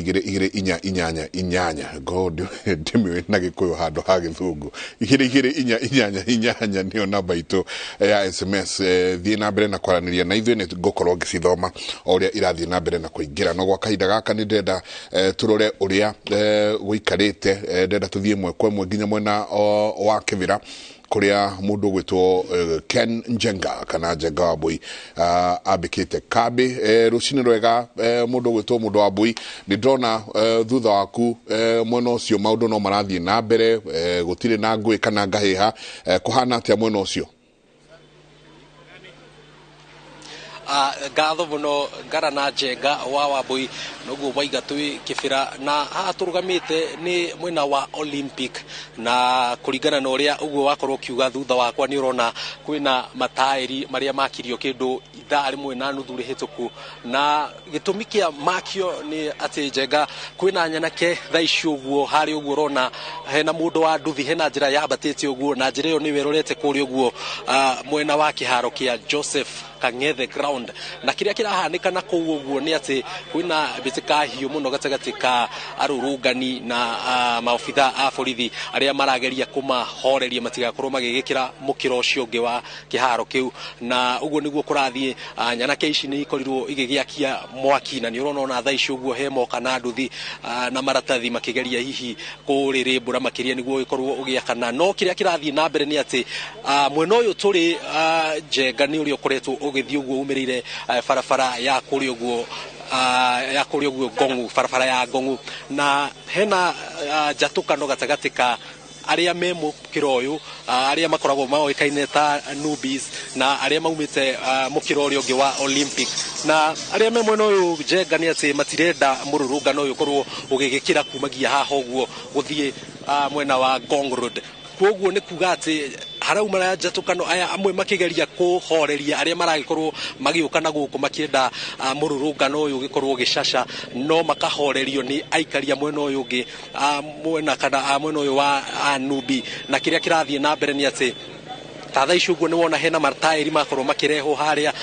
igire inyanya god ndimwe na gikuyu handu ha githungu igire inyanya niyo namba itu ya SMS thie na mbere na kwaraniria na ithuĩ nĩ ngũkorwo ngĩcithoma ũrĩa irathie na mbere na kũingĩra no gwa kahinda gaka nĩ ndenda turore ũrĩa gũikarĩte ndenda tuthie mwe kwa mwe nginya mwena wa Kĩbĩra kuria mundu gwitwo Ken Njenga kana Njenga wa Bui ambikite kambi rucini rwega mundu gwitwo mundu wa Bui ni ndona thutha waku mwena ucio maundu no marathie na mbere gutire na ngui kana ngahiha kuhana atia mwena ucio gatho muno Ngarana Njenga wa Wambui noguo waiga twi Kĩbĩra na haha turugamite ni mwena wa Olympic na kuringana na uria uguo wakorwo kiuga thutha wakwa ni urona kwina matairi maria makirio kindu ithaa rimwe na nuthu rihituku na gitumi kia makio ni ati Njenga kwina nyanake thaici uguo hari uguo urona hena mundu wa nduthi hena njira yambatite uguo na njira iyo ni werorete kuri uguo mwena wa kiharo kia Joseph Kang'ethe ground na kiria kirahanikana kuu uguo ni ati kwina bitika hiyo muno gatagati ka arurungani na maofitha a borithi aria marageria kumahoreria matigakorwo magigikira mukiro ucio ungi wa kiharo kiu na uguo niguo kurathie nyanake ici ni ikorirwo igigiakia mwaki na ni urona ona thaa ici uguo hemo kana nduthi na maratathi makigeria hihi kuririmbura makiria niguo ikorwo ugiakana no kiria kirathie na mbere ni ati mwena uyu turi Njenga ni uri ukoretwo ugithie uguo umirire barabara ya kuri uguo Gongu barabara ya Gongu na hena jatukano gatagati ka aria memo kiroyu aria makoragwo maoikaine ta newbies na aria maumite mukiro uri ungi wa Olympic na aria memo no Njenga ni ati matirenda mururungano uyu korwo ugigikira kumagia haha uguo guthie mwena wa Gong Road koguo ni kuga ati harauma na jatukano aya amwe makigeria kuhoreria aria maragikorwo magiukana guku makienda mururungano uyu gikorwo gicasha no makahorerio ni aikaria mwena uyu ungi mwena kana mwena uyu wa nubi na kiria kirathie na mbere ni ati tatha icio uguo ni wona hena matairi makorwo makireho haria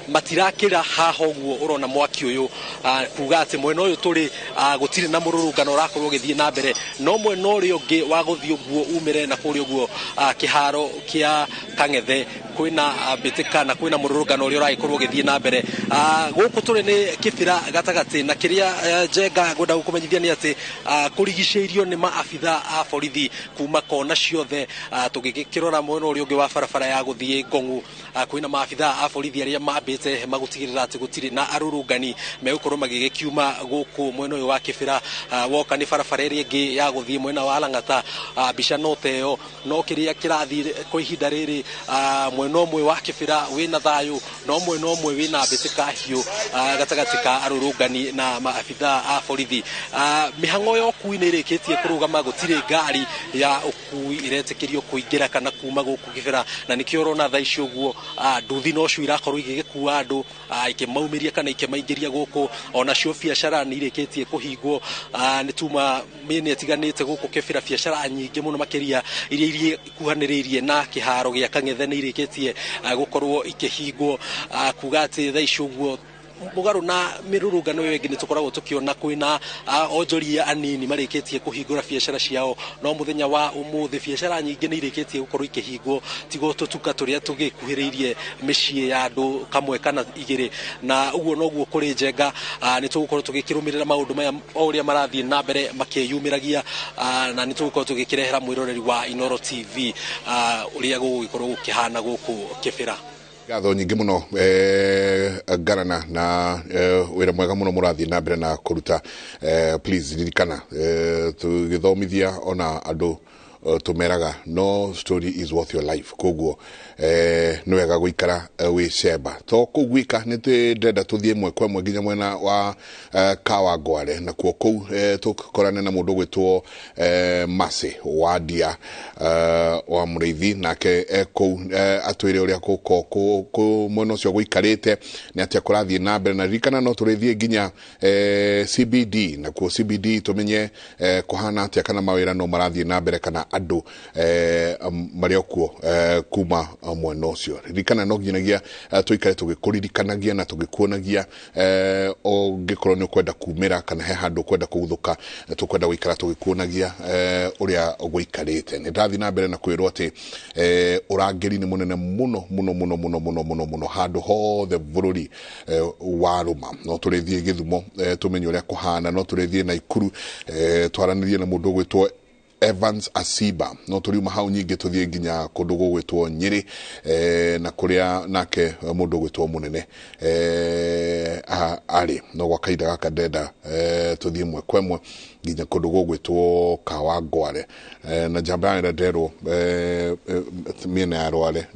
matirakira haha uguo urona mwaki uyu kuga ati mwena uyu turi gutire na mururungano rakorwo githie na mbere no mwena uri ungi wa guthie uguo umire na kuri uguo kiharo kia Kang'ethe kwina bitika na kwina mururungano uri uragikorwo githie na mbere guku turi ni Kĩbĩra gatagati na kiria Njenga ngwenda gukumenyithia ni ati kurigiceirio ni maafitha a borithi kuma kona ciothe tugigikirora mwena uri ungi wa barabara ya guthie Gongu kwina maafitha a borithi aria mambite magutigirira ati gutire na arurungani megukorwo magigikiuma guku mwena uyu wa Kĩbĩra woka ni barabara iri ingi ya guthie mwena wa Lang'ata bica noteo no kiria kirathie kwa ihinda riri mwena umwe wa Kĩbĩra wina thayu no mwena umwe wina bitika hiu gatagati ka arurungani na maafitha a borithi mihango yo kuini irikitie kurugama gutire ngari ya ukui iretikirio kuingira kana kuma guku Kĩbĩra na nikio urona thaa ici uguo nduthi no cio irakorwo igigikua andu ikimaumiria kana ikimaingiria guku ona cio biacara ni irikitie kuhingwo ni tuma mini atiganite guku Kĩbĩra biacara nyingi muno makiria iria kuhaniririe na kiharo gia Kang'ethe ni irikitie gukorwo ikihingwo kuga ati thaa ici uguo mugaru na mirurungano yengi ni tukoragwo tukiona kwina onjoria anini marikitie kuhingura biacara ciao no muthenya wa umuthi biacara nyingi ni irikitie gukorwo ikihingwo tigo tutuka turia tugikuhiririe micii ya andu kamwe kana igiri na uguo noguo kuri Njenga ni tugukorwo tugikirumirira maundu maya uria marathie na mbere makiyumiragia na ni tugukorwo tugikirehera mwiroreri wa Inoro TV uria gugikorwo gukihana guku Kĩbĩra gatho nyingi muno Ngarana na wira mwega muno murathie na mbere na kuruta please ririkana tugithomithia ona andu tumeraga no story is worth your life koguo no wega guikara wi sheba to kugwika ni ndenda tuthie mwe kwa mwe nginya mwena wa Kawangware na kuo kou tukorane na mundu gwitwo Mase wadia wa murithi nake kou atwire uria ku mwena ucio guikarite ni atia kurathie na mbere na ririkana no turithie nginya CBD na kuo CBD tumenye kuhana atia kana mawira no marathie na mbere kana andu maria kuo kuma mwena ucio ririkana no nginagia tuikare tugikuririkanagia na tugikuonagia ongikorwo ni kwenda kumira kana he handu kwenda kuguthuka tukwenda guikara tugikuonagia uria guikarite ni ndathi na mbere na kwirwo ati urangiri ni munene muno handu hothe bururi waruma no turithie Githumo tumenye uria kuhana no turithie na Ikuru twaranirie na mundu gwitwo Evans Asiba no turiuma hau nyingi tuthie nginya kundu gwitwo Nyeri na kuria nake mundu gwitwo munene ari no gwa kaida gaka ndenda tuthie mwe kwemwe nginya kundu gwitwo Kawangware na jamba ira ndero miena ya Rware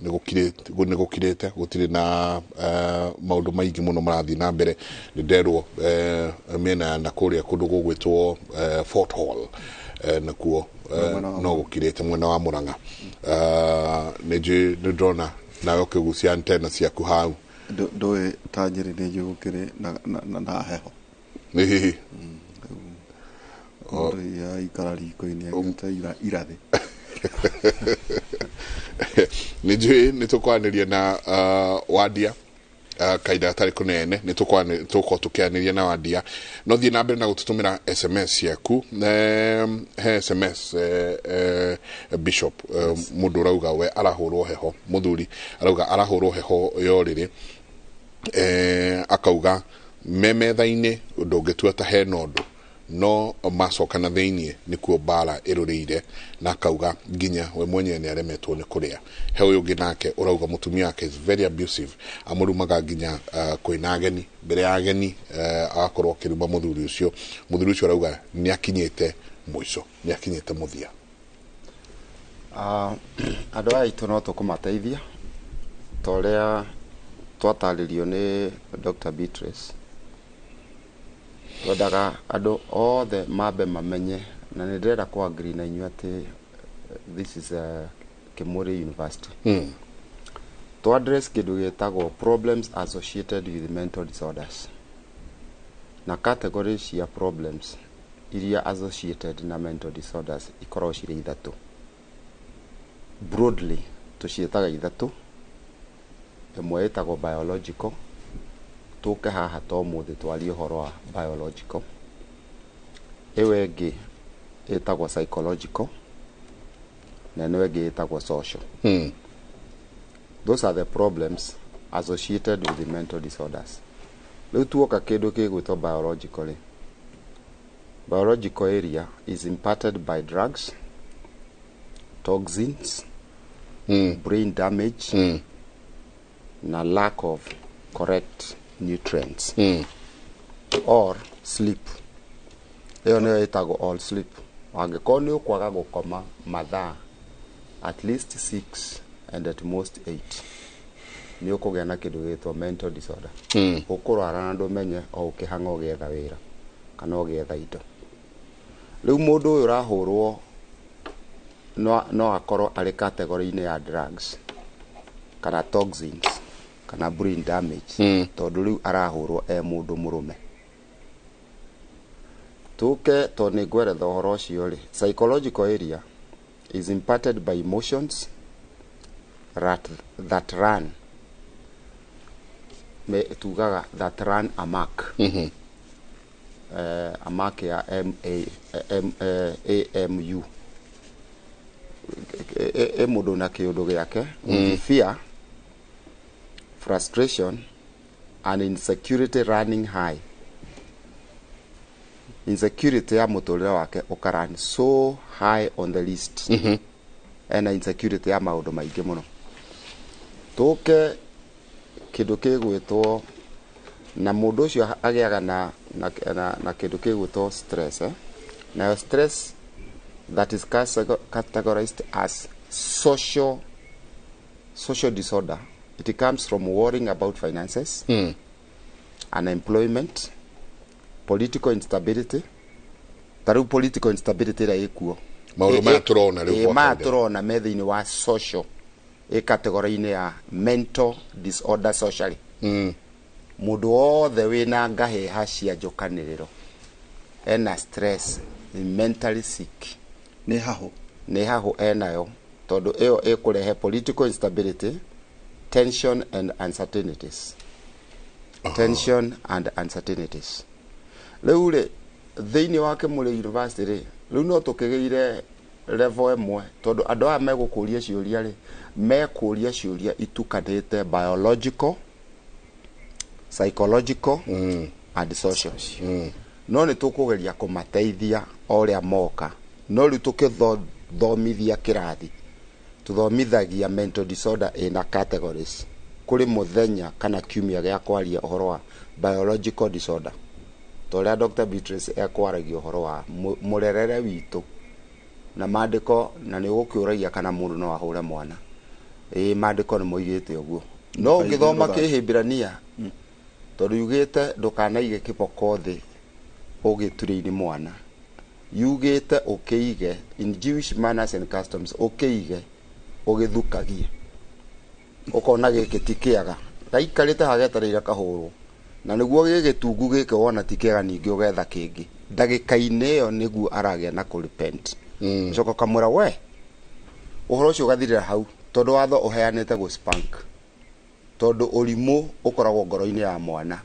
nigukirite gutire na maundu maingi muno marathi na mbere nderwo miena na kuria kundu gwitwo Fort Hall nakuo no gukirite mwena wa Muranga neje ndona nayo kigucia antena ciaku hau ndoe Tanjiri neje gukire na heho hihi ya ikarari koini ya irathi neje nitukwaniria na wadia kaida atari kunene nituko tukianiria na wadia no thie na mbere na gututumira SMS yaku he SMS Bishop mundu rauga we arahurwo heho muthuri arauga arahurwo heho yoriri akauga memethaini ndungitua ta he nondu no macoka na thiini nikuo bara iruriire na kauga nginya we mwenye ni aremetwo ni kuria he uyu nginake urauga mutumia wake is very abusive amurumaga nginya kwina ageni mbere ya ageni agakorwo kiruma muthuri ucio urauga ni akinyite mwico ni akinyite muthia andu aitu no tukumateithia toria twataririo ni Dr. Beatrice Godaga ado all the mabe mamenye na ndirenda ku agree na inyu ati this is a Kemuri University to address kindu gitagwo problems associated with mental disorders na categories ya problems iria associated na mental disorders ikorwo cire ithatu broadly tucietaga ithatu imwe itagwo biological tuke haha to muthi twali horo wa biological ewe ngi etagwo psychological na newe ngi etagwo social those are the problems associated with the mental disorders leo tuoka kindu kigwitwo biological area is impacted by drugs toxins brain damage na lack of correct nutrients or sleep eyo ne itago all sleep wangekorwo ni ukwaga gukoma mathaa at least 6 and at most 8 ni ukugea na kindu gitwo mental disorder ukurara na ndumenye o ukihanga ugetha wira kana ugetha indo riu mundu uyu rahurwo no akorwo ari category ine ya drugs kana toxins kana brain damage tondu riu arahurwo mundu murume tuke to ni gweretha uhoro ucio ri psychological area is impacted by emotions that run me tugaga that run amok amok ya AMU mundu na kiundu giake fear frustration and insecurity running high insecurity ya muturire wake ukarani so high on the list and insecurity ya maundu maingi muno tuke kindu kigwitwo na mundu ucio agiaga na kindu kigwitwo stress na stress that is categorized as social disorder. It comes from worrying about finances, unemployment, political instability. Taru political instability ra ikuo. Maundu maturona riu maturona methini wa social category ine ya mental disorder socially. Mundu othe wina ngaheha cia njukaniriro ena stress, mentally sick. Ni haho nĩ hahu enayo tondũ ĩyo ĩkũrehe political instability, tension and uncertainties. Tension and uncertainties. Rĩu rĩ thĩinĩ wa Kĩmũrĩ University rĩ rĩu no tũkĩgĩire level ĩmwe tondũ andũ aya megũkũria ciũria rĩ mekũria ciũria itukanĩte biological, psychological and social. No nĩ tũkũgeria kũmateithia o ũrĩa moka. No rĩu tũkĩthomithia kĩrathi tuthomithagia mental disorder ina categories kuri muthenya kana kiumia gĩa kwaria ũhoro wa biological disorder. Tũrĩa Dr. Beatrice ekwaragia ũhoro wa murerere witũ na mandĩko na nĩ gũkĩũragia kana mũndũ no ahũre mwana. Mandĩko nĩ moigĩte ũguo. No ũngĩthoma Kĩhĩmbĩrania tondũ yugĩte ndũkanaige kĩboko thĩ ũgĩturĩini mwana. Yugĩte ũkĩige in Jewish manners and customs ũkĩige ũgĩthukagie. Ũkona gĩkĩ ti kĩaga. Gaikarĩte hagetereire kahũrwo. Na nĩguo gĩgĩtungu gĩkĩ wona ti kĩaga ningĩ ũgetha kĩngĩ. Ndagĩka-inĩ ĩyo nĩguo aragĩa na kũrepent. Coka kamũra we. Ũhoro ũcio ũgathirĩra hau tondũ watho ũheanĩte gũ spank. Tondũ ũrimũ ũkoragwo ngoro-inĩ ya mwana.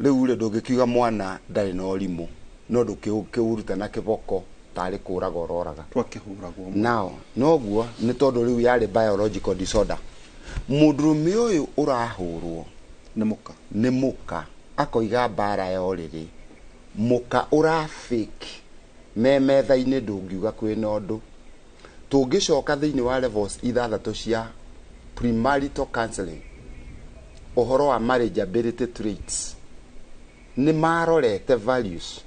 Rĩu rĩ ndũngĩkiuga mwana ndarĩ na ũrimũ. No ndũkĩuruta na kĩboko tarĩ kũraga ũroraga. Twakĩhũragwo. Now, noguo nĩ tondũ rĩu yarĩ biological disorder. Mũndũrũme ũyũ ũrahũrwo nĩ mũka akoiga mbara ya ũrĩrĩ. Mũka ũrafake metha-inĩ ndũngiuga kwĩna ũndũ. Tũngĩcoka thĩinĩ wa levels ithathatũ cia premarital counseling ũhoro wa marriageability traits nĩ marorete values.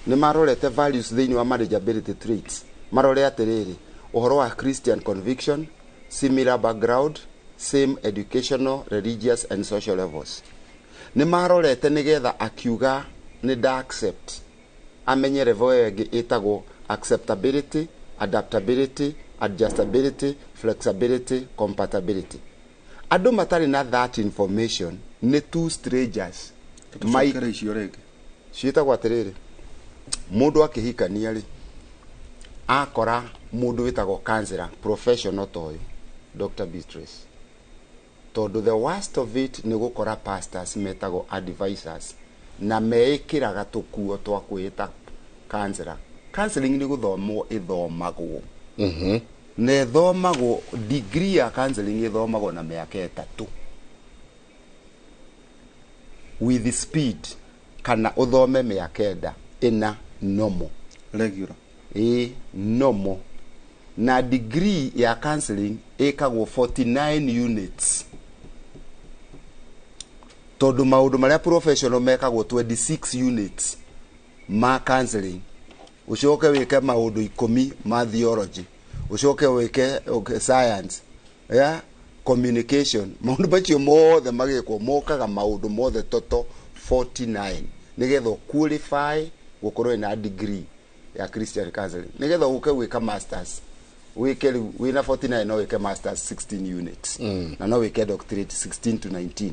Nĩ marorete values thĩinĩ wa marriageability traits. Marore atĩrĩrĩ ũhoro wa Christian conviction, similar background, same educational, religious and social levels. Nĩ marorete nĩgetha akiuga nĩ da accept amenye level ĩngĩ ĩtagwo acceptability, adaptability, adjustability, flexibility, compatibility. Andũ matarĩ na that information nĩ two strangers. Tũcokere icio rĩngĩ. Ciĩtagwo atĩrĩrĩ mũndũ akĩhikania rĩ akora mũndũ wĩtagwo counselor professional toyo Dr. Beatrice. Tondũ the worst of it nĩ gũkora pastors metagwo advisors na meĩkĩraga tũkuo twa kwĩta counselor. Counseling nĩ gũthomwo ĩthomagwo. Na ĩthomagwo degree ya counseling ĩthomagwo na mĩaka 3 with speed kana uthome mĩaka 9 ina normal regular. Normal. Na degree ya counseling ĩkagwo 49 units. Tondũ maũndũ marĩa professional mekagwo 26 units ma counseling. Ucoke wĩke maũndũ 10 ma theology. Ucoke wĩke science. Communication. Maũndũ macio mothe magĩkwo mokaga maũndũ mothe toto 49. Nĩgetha qualify gũkorwo na degree ya Christian counseling. Nĩgetha ũke wĩka masters. Wĩke wĩna 49 no wĩke masters 16 units. Na no wĩke doctorate 16 to 19.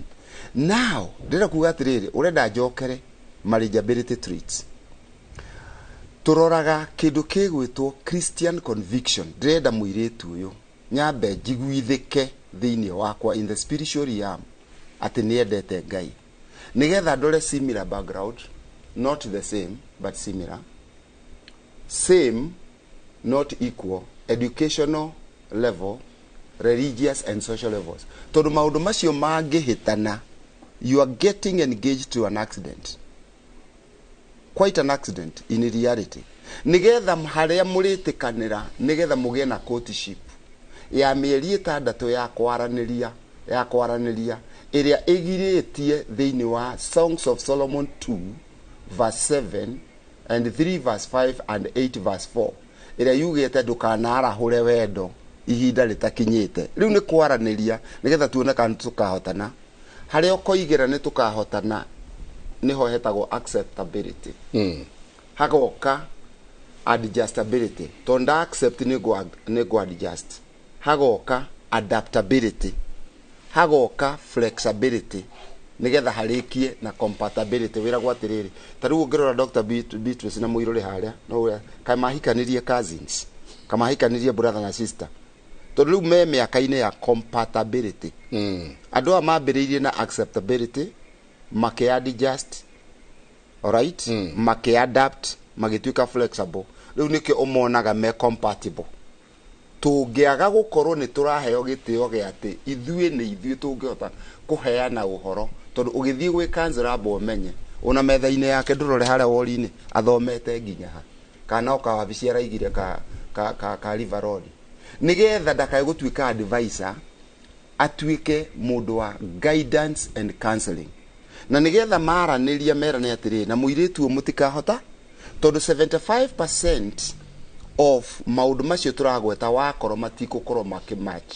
Now, ndĩra kuga atĩrĩrĩ, ũrenda njokere marriageability traits. Tũroraga kĩndũ kĩgwĩtwo Christian conviction. Ndĩrenda mũirĩtu ũyũ nyambe njiguithĩke thĩinĩ wakwa in the spiritual realm atĩ nĩendete Ngai. Nĩgetha ndore similar background, not the same but similar. Same, not equal, educational level, religious and social levels. Tondũ maũndũ macio mangĩhĩtana, you are getting engaged to an accident. Quite an accident in reality. Nĩgetha harĩa mũrĩtĩkanĩra, nĩgetha mũgĩe na courtship ya mĩeri 6 ya kwaranĩria ĩrĩa ĩgirĩtie thĩinĩ wa Songs of Solomon 2 verse 7 and 3 verse 5 and 8 verse 4 ĩrĩa yugĩte ndũkanarahũre wendo ihinda rĩtakinyĩte. Rĩu nĩ kwaranĩria nĩgetha tuone kana tũkahotana. Harĩa ũkoigĩra nĩ tũkahotana niho hetagwo acceptability. Hagoka adjustability. Tonda accept nego adjust. Hagoka adaptability. Hagoka flexibility. nigetha harikie na compatibility wira gwatiriri tariu ungirora Dr. Beatrice na muiruri haria no kamahikanirie cousins kamahikanirie brother na sister tondu riu me miaka-ini ya compatibility andu a mambiriirie na acceptability makiadjust alright makiadapt magituika flexible riu nikio umonaga me compatible tungiaga gukorwo ni turaheo gitio gia ati ithuĩ ni ithuĩ tungihota kuheana uhoro tondu ugithii gwi counselor abo menye una metha-ini yake ndurore haria wori-ini athomete nginya ha kana oka wabici araigire ka River Road nigetha ndakae gutuika advisor atuike mundu wa guidance and counseling na nigetha maraniria merane atiri na muiritu mutikahota tondu 75% of maundu macio turagweta wakoro matikukorwo makimatch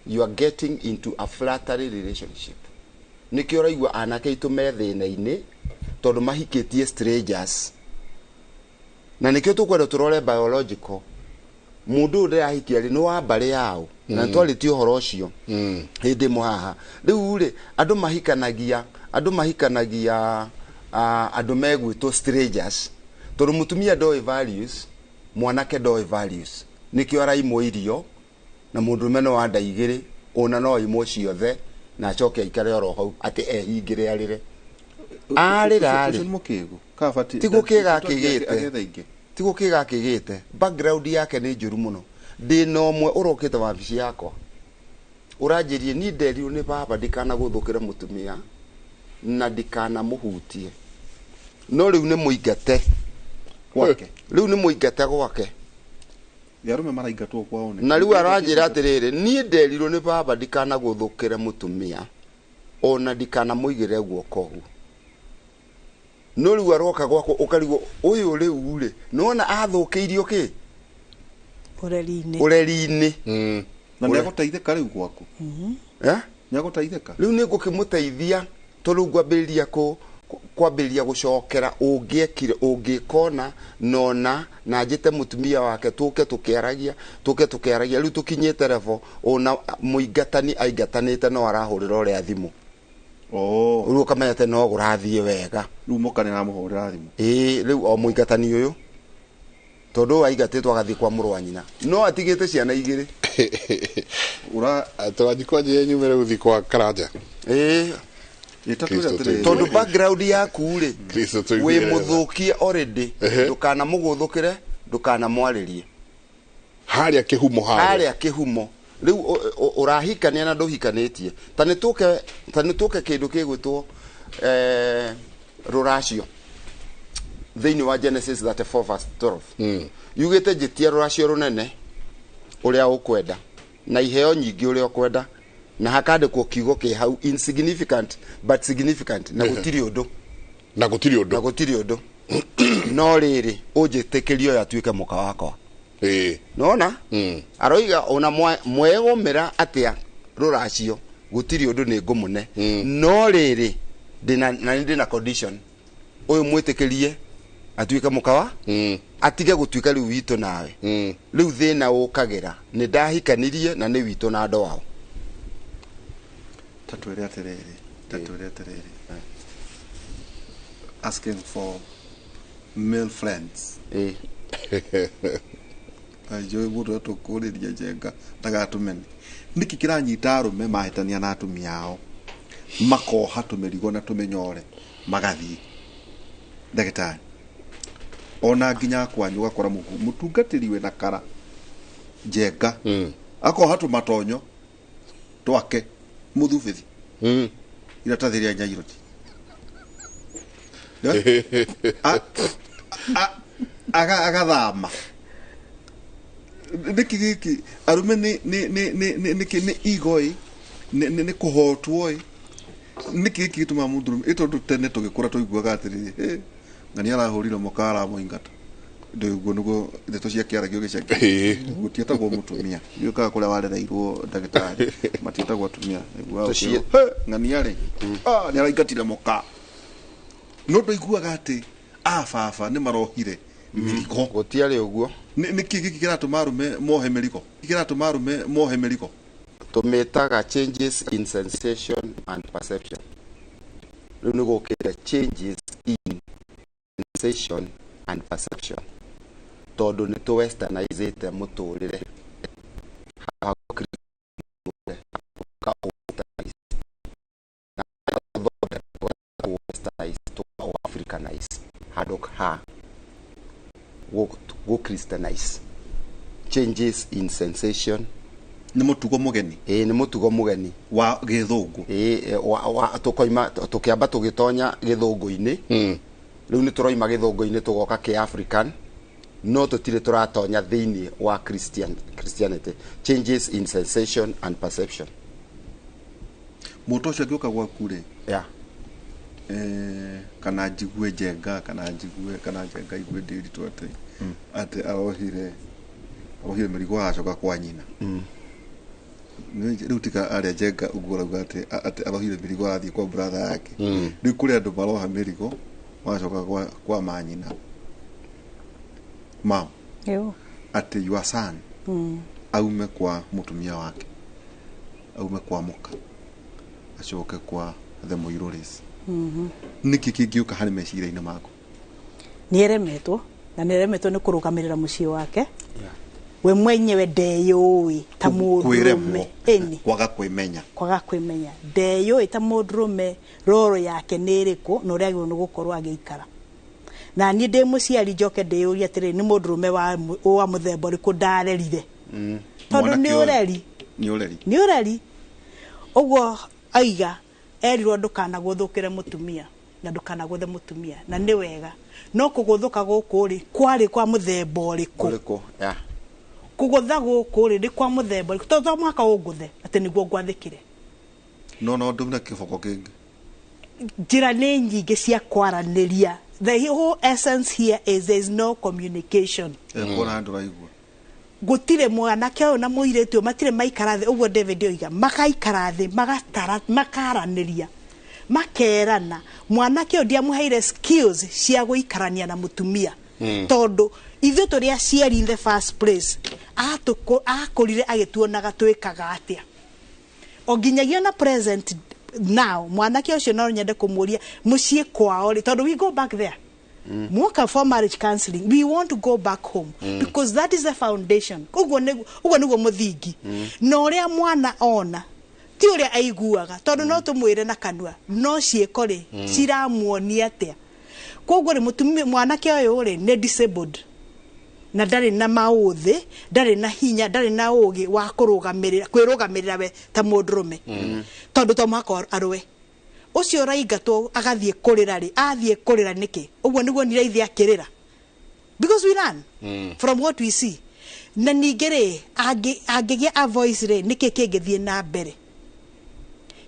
you are getting into a flattery relationship nikio raigua anake itu methina-ini tondu mahikitie strangers na nikio tukwenda turore biological mundu uri ahikia ri no wa bari yao na twaliti uhoro ucio hindi muhaha riu ri andu mahikanagia andu megwitwo strangers tondu mutumia ndoi values mwanake ndoi values nikio araimo irio na mundu meno wa ndaigiri ona no imo ciothe na acoke aikare oro hau ati ehingire arire arira mukigo kabati tigukiga kigite background yake ni njuru muno ndi no mwe urokite wabici yakwa uranjirie ni nderiu ni baba ndikana guthukira mutumia na ndikana muhutie no riu ni muingate gwake riu ni muingate gwake yarume maraingatwo kwao ni na riu aranjira atiriri ni nderiru ni baba ndikana guthukira mutumia ona ndikana muigire guoko hu no riu aroka gwako ukarigo uyu riu ri nona athukiirio ki ureri-ini na nä agåteithäka rä u gwaku nä agåteithäka rä u nä ngå kä må teithia tondå ngwambä ria kwambä ria gå cokera å ngä ekire å ngä kona nona na njä te må tumia wake tå ke tå kä aragia rä u tå kinyä te revo ona må ingatani aingatanä te no arahå rä ra å rä a thimå rä u å kamenya te no gå rathiä wega rä u må kanä ramå hå rä ra thimå rä u o må ingatani å yå tondu aigatä two agathie kwa må rwa nyina no atigä te ciana igä rä tåranjikwanjä nyumä guthi kwa karanja tondu background yaku rä wä må thå kie already ndukana må gå thå kä re ndukana mwarä rie harä a kä humo rä u å rahikania na ndå hikanä tie ta nä tå ke kä ndå kä gwä two rå racio thĩinĩ wa Genesis 34:12 yugĩte njĩtia rũracio rũnene ũrĩa ũkwenda na iheo nyingĩ ũrĩa ũkwenda na hakandĩkwo kiugo kĩ hau insignificant but significant na gũtirĩ ũndũ no rĩrĩ ũnjĩtĩkĩrio yatuĩke mũka wakwa nona aroiga ona mwegũmĩra atĩa rũracio gũtirĩ ũndũ nĩ ngũmũne no rĩrĩ ndĩna condition ũyũ mwĩtĩkĩrie atuika mukawa atige gutuika riu wito nawe riu thina ukagira ni ndahikanirie na ni wito na ndo wao tatwire atiriri asking for male friends ajo buto to kuriria jenga tagatumeni niki kiranyita arume mahitania na atumia ao makoha tumerigo na tumenyore magathi ndagitari ona nginya kwanyu gakora mutungatiri we na kara jenga ako hatu matonyo twake muthubithi ira tathiria nyairoti agathama niki arume ni igoi ni kuhotwo niki gituma mundu itondo tene tugikura tuiguaga atiri ngani arahurira mukara muingata ndugo nugo ndeto cia kiaragio giceke gutietagwo mutumia yuka kuria warereirwo ndagitari matietagwo atumia niguo ngani ari ni araingatire muka no nduiguaga ati baba ni marohire mirigo gutiari uguo niki kiratuma arume mohe mirigo tumetaga changes in sensation and perception riu ni gukira changes in sensation and perception tondu ni tu westernizete muturire Africanize hadok ha go Christianize changes in sensation ni mutugo mugeni ni mutugo mugeni wa githungu tukoima tukiamba tugitonya githungu-ini riu ni turoima githungu-ini tugoka ki African no tutire turatonya thiini wa Christianity changes in sensation and perception muto ucio gioka gwaku ri kana njigue njenga kana njenga igue ndiritu ati arohire mirigo acoka kwa nyina riu tika aria njenga ugurauga ati arohire mirigo athie kwa brother yake riu kuri andu maroha mirigo macoka kwa manyina mam ati your son aume kwa mutumia wake aume kwa muka acoke kwa the Moiroris niki kingiuka hari meciria-ini mako nieremetwo na nieremetwo ni kurugamirira mucii wake we mwenyewe ndeyui ta mundurume kwaga kwimenya ndeyui ta mundurume roro yake niriku na uria agirwo ni gukorwo agiikara na ni ndi muciari njoke ndiyuria atiri ni mundurume wa muthemba uriku ndarerire tondu ni ureri uguo aiga erirwo ndukanagũthũkĩre mutumia na ndukanagũthe mutumia na ni wega no kũgũthũka gũkũ ri kwari kwa muthemba ũrĩkũ kũgũtha gũkũ ri ni kwa muthemba ũrĩkũ tondu mwaka ũngũthe atĩ nĩguo ngwathĩkire no ndumna kiboko kingi njĩra nĩ nyingĩ cia kwaranĩria the whole essence here is there is no communication kona andu raigua gutire mwanake uyu na muiretu matire maikara thi uguo David oiga makaikara thi magatara makaraniria makerana mwanake uyu ndiamuheire skills cia guikarania na mutumia tondu ithu turi aciari in the first place akurire agituonaga twikaga atia oginyagia na present now mwanake ucio no nyende kumuria mucii kwao ri tondu we go back there Muka for marriage counseling, we want to go back home because that is the foundation. Ugo niguo muthingi. No ria mwana ona ti uria aiguaga tondu no tumwire na kanua no cieko ri ciramuonia atia. Koguo ri mutumia mwanake uyu ri ne disabled na ndari na mauthi ndari na hinya ndari na ugi wa kwirugamirira we ta mundurume tondu to mwako arwe ucio raigatwo agathie kurira ri athie kurira niki uguo niguo ni raithia kirira because we learn from what we see na ningere angigia a voice ri niki kingithie na mbere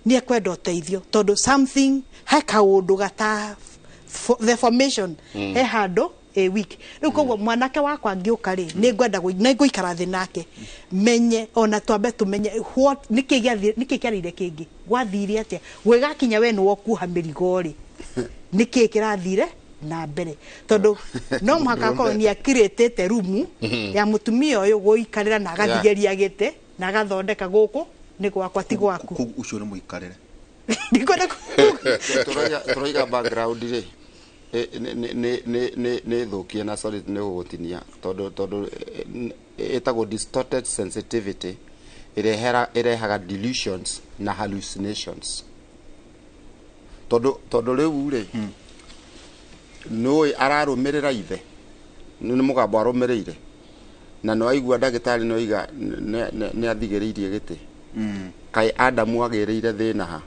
ni ekwenda uteithio tondu something heka undu gata the formation he hando a week riu koguo mwanake wakwa ngiuka ri ni ngwenda guikara thi nake menye ona twambe tumenye what niki kiarire kingi gwathire atia wegakinya we no kuha mirigo ri niki kirathire na mbere tondu no muhaka ko ni akirete room ya mutumia uyu guikarira na agathigeria gite na agathondeka guku ni gwakwa ti gwaku ucio ni muikarire ndikwenda turoiga background ri ne thukie na sorry ne gutinia tondu etago distorted sensitivity irehaga delusions na hallucinations tondu riu ri no ararumirira ithe ni mugambo arumirire na no aigua ndagitari no iga ne athigiririe giti kai Adamu agiriire thina ha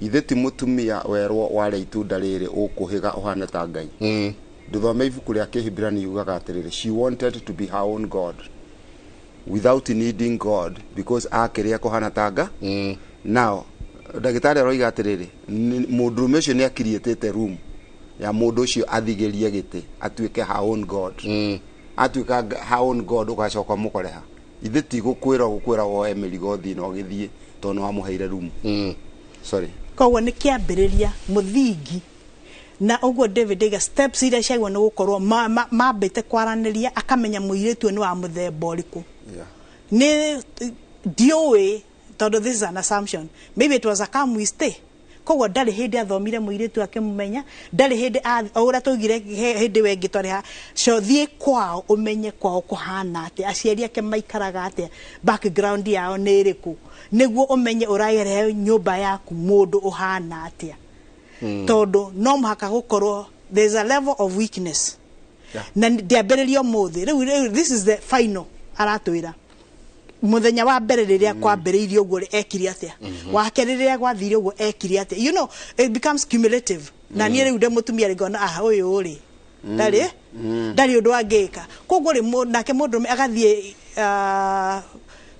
ithe ti mutumia werwo wale itunda riri ukuhiga uhana ta Ngai nduthome ibuku ria Kihibirani yugaga atiriri she wanted to be her own God without needing God because akiria kuhana tanga now ndagitari aroiga atiriri mundurume ucio ni akirietete room ya mundu ucio athigerie giti atuike her own God atuika her own God ugacoka mukoreha ithe ti gukwira woe mirigo thi no githie tondu amuheire room sorry koguo ni kiambiriria muthingi na uguo David iga steps ira ciagwa no gukorwo mambite kwaraniria akamenya muiretu ni wa muthemba uriku ni dioi tondu this is an assumption maybe it was a come we stay koguo ndari hindi athomire muiritu akimumenya ndari hindi ora tugire hindi wengi twari ha so thie kwao umenye kwao kuhana ati aciari ake maikaraga ati background yao ni iriku niguo umenye urayere nyumba yaku mundu uhana ati todo no muhaka gukorwo there's a level of weakness na ndiambiririo muthi this is the final aratwira muthenya wa mbere riria kwambiriirio uguo ekiri atia wa keri riria gwathire uguo ekiri atia you know it becomes cumulative na nie riu nde mutumia rigona uyu uri ndari undu angika koguo ri nake mundu agathie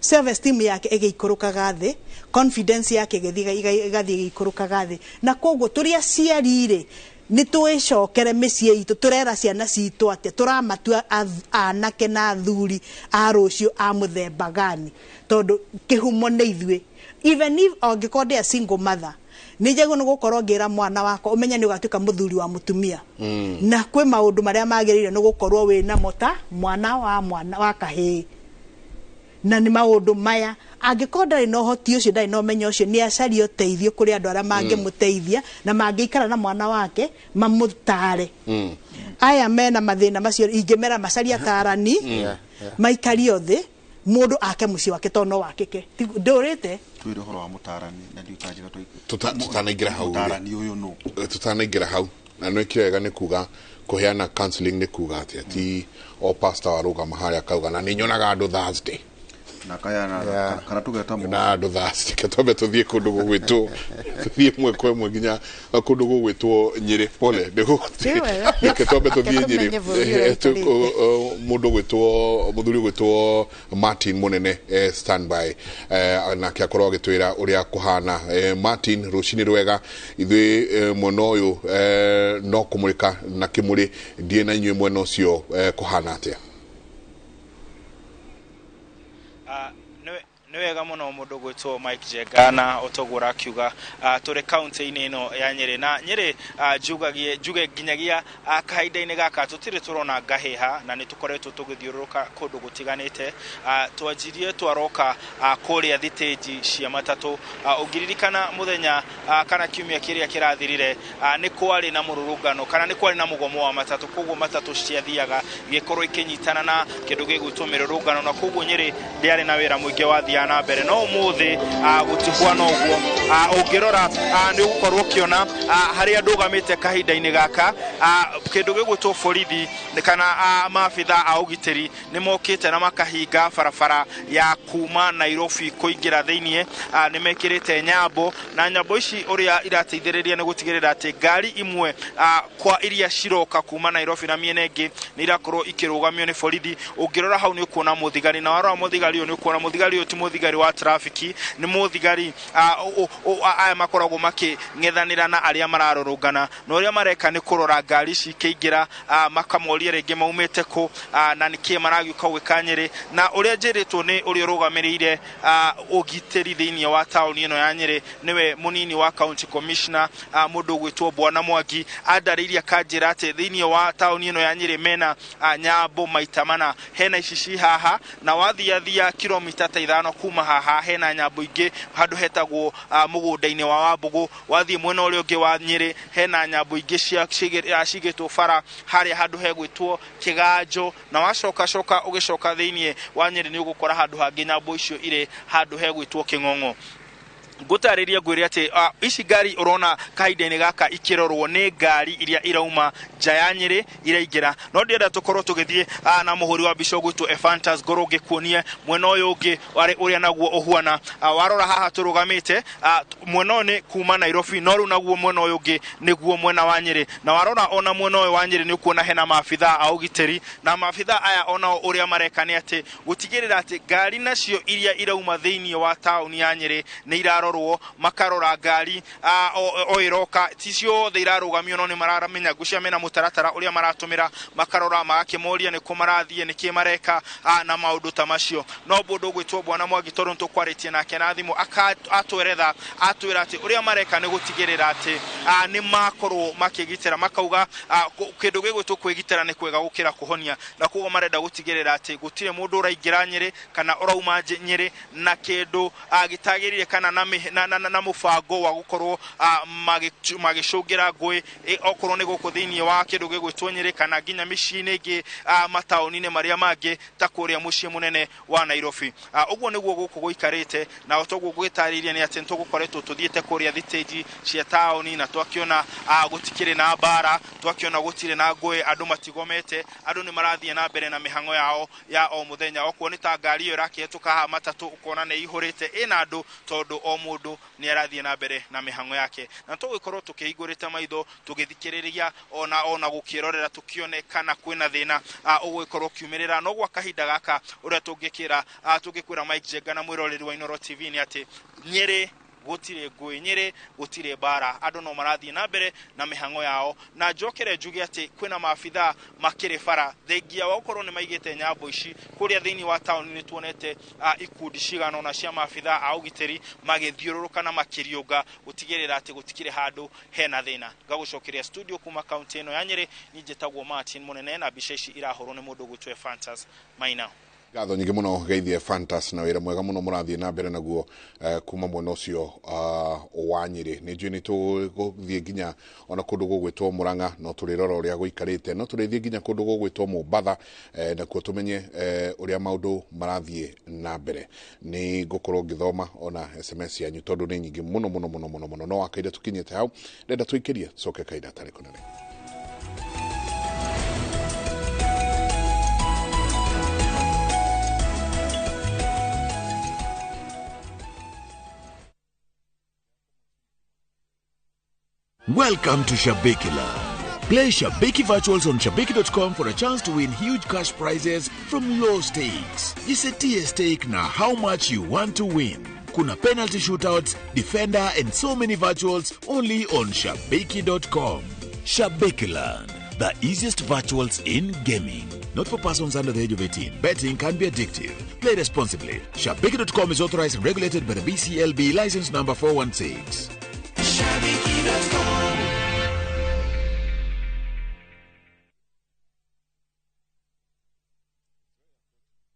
self esteem yake igiikurukaga thi confidence yake igathie igiikurukaga thi na koguo turi aciari ri ni twicokere micie itu turera ciana citu ate turamatua anake na athuri a rucio a muthemba gani tondu kihumo ni ithue even if ongikonde a single mother ni jego no gukorwo ngira mwana wako umenya ni ugatuika muthuri wa mutumia na kwe maundu maria magirire no gukorwo we na mota mwana wa kahii na ni maundu maya angikonda no hoti ucio ndai no menya ucio ni acario teithio kuri andu aria mangimuteithia na mangiikara na mwana wake mamutare aya mena mathina macio ingimera macaria tarani maikario thi mundu ake muci wake tono wakike ndurite twire horo wa mutarani na ndiutanjira tutanaingira hau mutarani uyu no tutanaingira hau na no ikirega ni kuga kuheana counseling ni kuga ati o pastor waruga mahali akauga na ninyonaga andu Thursday na kaya na kana tugeta mu na andu Thursday ketobe tuthie kundu gugwitwo tuthie mwekwe mweginya kundu gugwitwo Nyeri pole ndego ketobe tuthie Nyeri mundu gwitwo muthuri gwitwo Martin munene standby na kiakorwo gitwira uria kuhana Martin rucini rwega ithui mwono uyu no kumurika na kimuri ndie na inywe mweno cio kuhana atia niwega muno mundu gwitwo Mike Jegana otogura kiuga turi county-ini ino ya Nyeri na Nyeri juge ginyagia kahinda-ini gaka tutire turona ngahiha na nitukoretwo tugithiururuka kundu gutiganite twajirie twaroka kuria thiteji cia matatu ugiririkana muthenya kana kiumia kiria kirathirire ni kwari na mururungano kana ni kwari na mugomo wa matatu koguo matatu ciathiaga gikorwo ikinyitana na kindu gigwitwo mirurungano na koguo Nyeri ndiari na wira muingi wa na mbere no muthi gutikwa no guo ungirora ni gukorwo kiona hari andu gamite kahinda-ini gaka kindu gigwitwo borithi kana maabitha a ugitiri ni mokite na makahinga barabara ya kuma Nairobi kuingira thiini ni mekirite nyambo na nyambo ici uria irateithiriria ni gutigirira ati ngari imwe kwa iria ciroka kuma Nairobi na miene ingi ni irakorwo ikirugamio ni borithi ungirora hau ni ukuona muthigari na warora muthigari ni ukuona muthigari ti muthigari wa trafiki ni muthigari aya makoragwo making'ethanira na aria mararorongana no aria mareka ni kurora ngari cikiingira makamoria rege maumite ku na niki maragiuka gwika Nyeri na uria njiritwo ni uria rugamirire ugitiri thiini wa tauni ino ya Nyeri niwe munini wa county commissioner mundu gwitwo Bwana Mwangi andariria kanjira ati thiini wa tauni ino ya Nyeri mena nyambo maitamana hena icici haha na wathiathia kilomita 5 kuma haha hena nyambo ingi handu hetagwo mugunda-ini wa Wambugu wathie mwena uria ungi wa Nyeri hena nyambo ingi cigitwo bara hari handu hegwitwo Kiganjo na wacoka ugicoka thiini wa Nyeri ni ugukora handu hangi nyambo icio ire handu hegwitwo King'ong'o gutariria gwiri ati ici ngari urona kahinda-ini gaka ikirorwo ni ngari iria irauma nja ya Nyeri iraingira no ndienda tukorwo tugithie na muhuri wa bico gwitwo Efantas Ngoro ngikuonie mwena uyu ungi uria naguo uhuana warora haha turugamite mwena ni kuma Nairobi no ru naguo mwena uyu ungi niguo mwena wa Nyeri na warora ona mwena uyu wa Nyeri ni kuona hena maabitha a ugiteri na maabitha aya ona uria mareka ni ati gutigirira ati ngari nacio iria irauma thiini wa tauni ya Nyeri ni iraro makarora ngari oiroka ticio thirarugamio no ni mararamenya gucia mena mutaratara uria maratumira makarora magakimuria ni kumarathie ni kimareka na maundu ta macio no bundu gwitwo Bwana Mwangi tondu tukwaritie nake na thimu atweretha atwira ati uria mareka ni gutigirira ati ni makorwo makigitira makauga kindu gigwitwo kwigitira ni kwega gukira kuhonia na kugo marenda gutigirira ati gutire mundu uraingira Nyeri kana urauma Nyeri na kindu agitagirire kana na na mubango wa gukorwo magicungira ngui okorwo ni guku thiini wa kindu gigwitwonyere kana nginya micini ingi mataoni-ini maria mangi ta kuria mucii munene wa Nairobi. Uguo niguo guku guikarite na otoguo gwitariria ni ati tugukoretwo tuthiete kuria thiteji cia taoni na twakiona gutikire na bara, twakiona gutire na ngui, andu matigomete, andu ni marathie na mbere na mihango yao ya o muthenya. Okuo ni ta ngari iyo rakihetuka ha matatu ukona ni ihurite ina andu tondu o mundu ni arathie na mbere na mihango yake, na tugikorwo tukihingurite maitho tugithikiriria ona gukirorera tukione kana kwina thina ugikorwo kiumirira. No gwa kahinda gaka uria tungikira tungikwira Mike Jenga na mwiroreri wa Inoro TV ni ati Nyeri gutire ngui, Nyeri gutire bara, andu no marathie na mbere na mihango yao. Na njokere njuge ati kwina maabitha makiri bara thengia wa ukorwo ni maigite nyambo ici kuria thiini wa town. Ni tuonete ikundi cigana na cia maabitha a ugiteri magithiururuka na makiriunga gutigirira ati gutikire handu hena thina. Ngagucokeria studio kuma county ino ya Nyeri, ni njitagwo Martin Munene na bica ici irahorwo ni mundu gwitwe Fantas Maina. Gatho nyingi muno geithie Fantas na wira mwega muno murathie na mbere naguo kuma mwena ucio wa Nyeri. Ni njui ni tuguthie nginya ona kundu gugwitwo Murang'a, no turirora uria guikarite, no turithie nginya kundu gugwitwo Mombatha na kuo tumenye uria maundu marathie na mbere. Ni ngukorwo ngithoma ona SMS yanyu tondu ni nyingi muno muno muno muno muno. No akaida tukinyete hau ndenda tuikirie soke kaida tari kunene. Welcome to Shabikila. Play Shabiki Virtuals on Shabiki.com for a chance to win huge cash prizes from low stakes. Jisetie stake na how much you want to win. Kuna penalty shootouts, defender and so many virtuals only on Shabiki.com. Shabikiland, the easiest virtuals in gaming. Not for persons under the age of 18. Betting can be addictive. Play responsibly. Shabiki.com is authorized and regulated by the BCLB license number 416. Shabiki.com.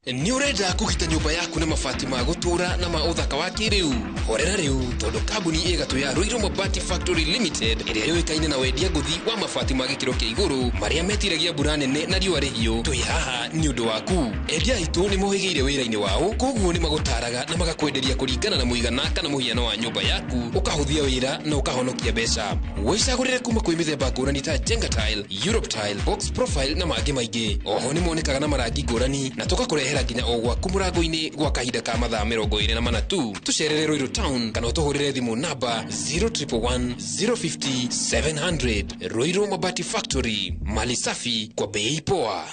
Ni urenda kugita nyumba yaku na mabati ma gutura na ma uthaka wa kiriu horera riu tondu kambuni igatu ya Ruiru Mabati Factory Limited iria yoikaine na wendia nguthi wa mabati ma gikiro kia iguru maria metiragia mbura nene na riua rihio. Twi haha ni undu waku. Endia itu ni mohigeire wira-ini wao, koguo ni magutaraga na magakwenderia kuringana na muigana kana muhiano wa nyumba yaku, ukahuthia wira na ukahonokia mbeca. Wicagurire kuma kwi mithemba ngurani ta Jenga Tile, Europe Tile, Box Profile na mangi maingi. Oho ni monekaga na marangi ngurani na tugakurehera nginya o gwaku murango-ini gwa kahinda ka mathaa 24 tu. Tucerere Ruiru Town kana utuhurire thimu namba 0111 050 700. Ruiru Mabati Factory, mali safi kwa bei poa.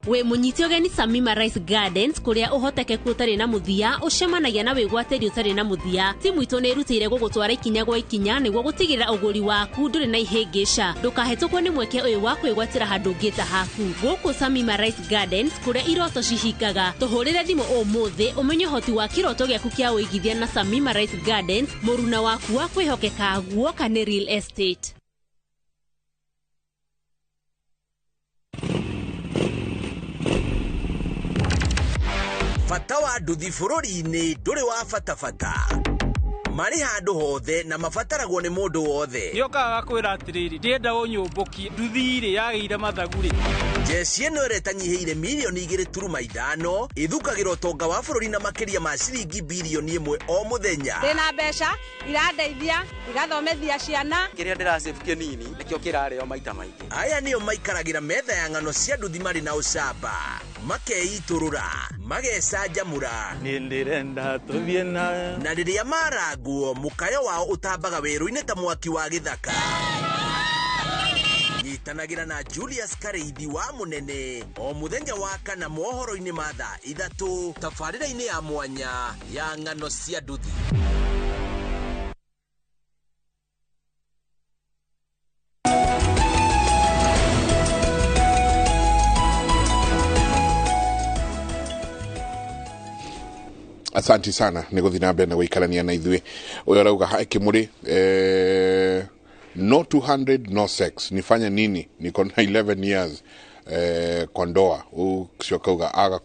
We munyiti ogeni Samima Rice Gardens kuria uhotekeku utari na muthia ucemanagia na wigwatiri utari na muthia. Timu itu ni irutire gugutwara ikinya gwa ikinya niguo gutigirira uguri waku nduri na ihingisha. Ndukahetũkwo ni mweke uyu wa kwigwatira handu ngita haku. Guku Samima Rice Gardens kuria iroto cihikaga. Tuhurire thimu umuthi umenye hoti wa kiroto giaku kia uigithia na Samima Rice Gardens, muruna waku wa kwihokeka guo kana real estate. Fata wa nduthi bururi-ini nduri wa fatafata mari handu hothe na mafataragwo ni mundu wothe. Niokaga kwira atiriri ndienda unyumbukie nduthi iri yageire mathaguri. Jeci ino iretanyiheire milioni 2.5 ithukagira utonga wa bururi na makiria ma ciringi bilioni 1 o muthenya. Ndina mbeca irandeithia igathomethia ciana. Kiria ndirasave kinini nikio kirareo maita maingi. Aya nio maikaragira metha ya ng'ano cia nduthi mari na ucamba makeiturura magecanjamura ni ndirenda tuthie na riria maraguo mukayo wao utambaga weru-ini ta mwaki wa githaka. Nyitanagira na Julius Kareithi wa Munene o muthenya wa kana mohoro-ini ma thaa 3 tabarĩra-ini ya mwanya ya ng'ano cia nduthi. Asanti sana niguthi na mbere na guikarania na ithui. Uyo arauga hai kimuri no 200 no sex. Nifanya nini? Niko na 11 years. kwa ndoa ucio kauga aga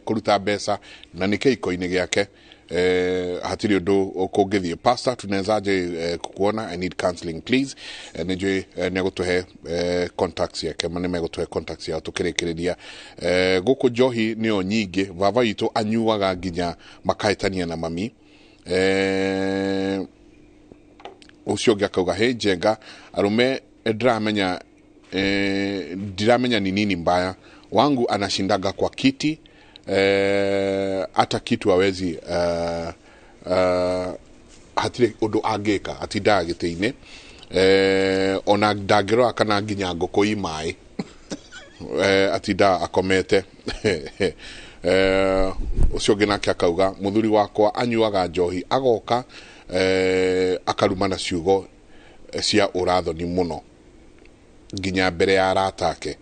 kuruta mbeca na nä kä iko-inä gä ake hatirä å ndå kå ngä thiä pastor tunezaje kukuona I need counseling please nä njå nä agå tå he contacts yake nä megå tå he contacts yao tå kä rä kä rä ria gå kå njohi nä o nyingä baba witå anyuaga nginya makahätania na mami ucio ngä akauga hä njenga arume ndiramenya ni nini mbaya wangu anashindaga kwa kiti hata kitu hawezi hatire undu angika atindaga giti-ini ona ndangirora kana nginya ngũkũ imai atinda akomete ucio ngĩ nake akauga muthuri wakwa anyuaga njohi agoka akarumana ciugo cia ũrathoni muno nginya mbere ya arata ake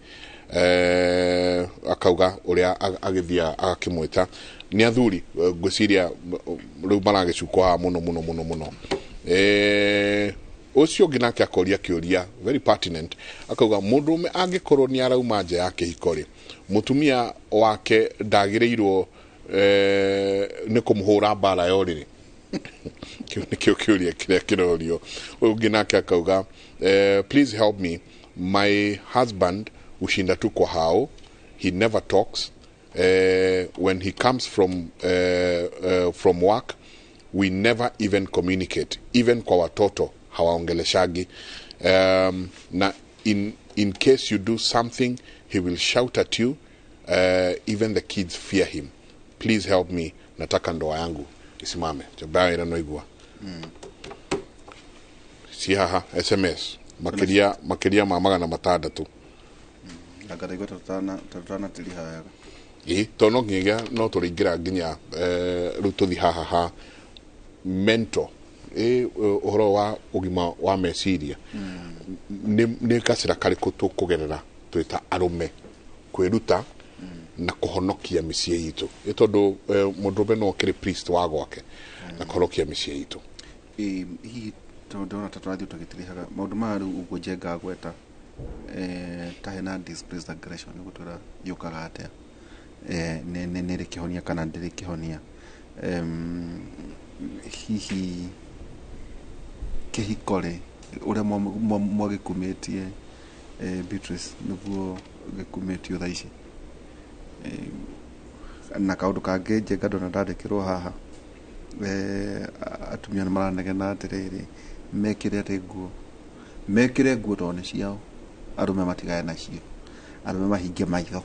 akauga uria agithia agakimwita ni athuri ngwiciria riu maragicukwo ha muno ucio ngi nake akoria kiuria very pertinent akauga mundume angikorwo ni arauma nja ya kihiko ri mutumia wake ndagireirwo ni kumuhura mbara yoriri kio kiuria kiria kirorio ungi nake akauga please help me my husband ushinda tu kwa hao he never talks when he comes from work we never even communicate even kwa watoto hawaongeleshagi na in case you do something he will shout at you even the kids fear him please help me nataka ndoa yangu isimame jabaya ina noigua si haha SMS makiria magana matandatu agaraigwa tatana tiri hayaga tono ngiga no turingira nginya riu tuthi haha mentor uhoro wa ugima wa meciria ni kasira kariku tukugerera twita arume kwiruta na kuhonokia micie yitu itondu mundu no kiri priest wa gwake na kuhonokia micie yitu hi tondu na tatwathi tugitirihaga maundu maru ugo jenga gweta tahena displaced aggression gutura yukaga atia ne rikihonia kana ndirikihonia hihi kihikore uria mwagikumetie Beatrice niguo gikumetio thaa ici na kaundu kangi njenga ndona ndandikirwo haha atumia ni maranegena atiriri mekire nguo tone ciao arume matigae nacio arume mahinge maitho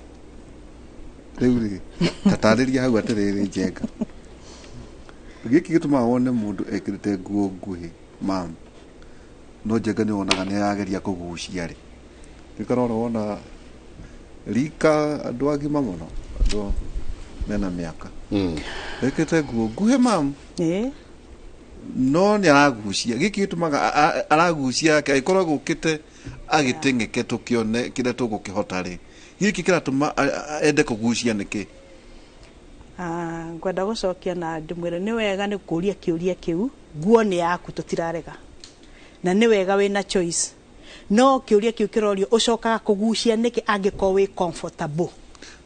riu ri tatariria hau atiriri njenga giki gituma wone mundu ekirite nguo nguhi mam no njenga ni wonaga ni ageria kugucia ri nikarora wona rika andu agima muno andu mena miaka ekirite nguo nguhi mam no ni aragucia giki gitumaga aragucia aikorwo gukite agitengeke tukione kire tugukihota ri giki kiratuma ende kugucia niki ngwenda gucokia na ndimwire ni wega ni kuria kiuria kiu nguo ni yaku tutirarega na ni wega wina choice no kiuria kiu kirorio ucokaga kugucia niki angiko wi comfortable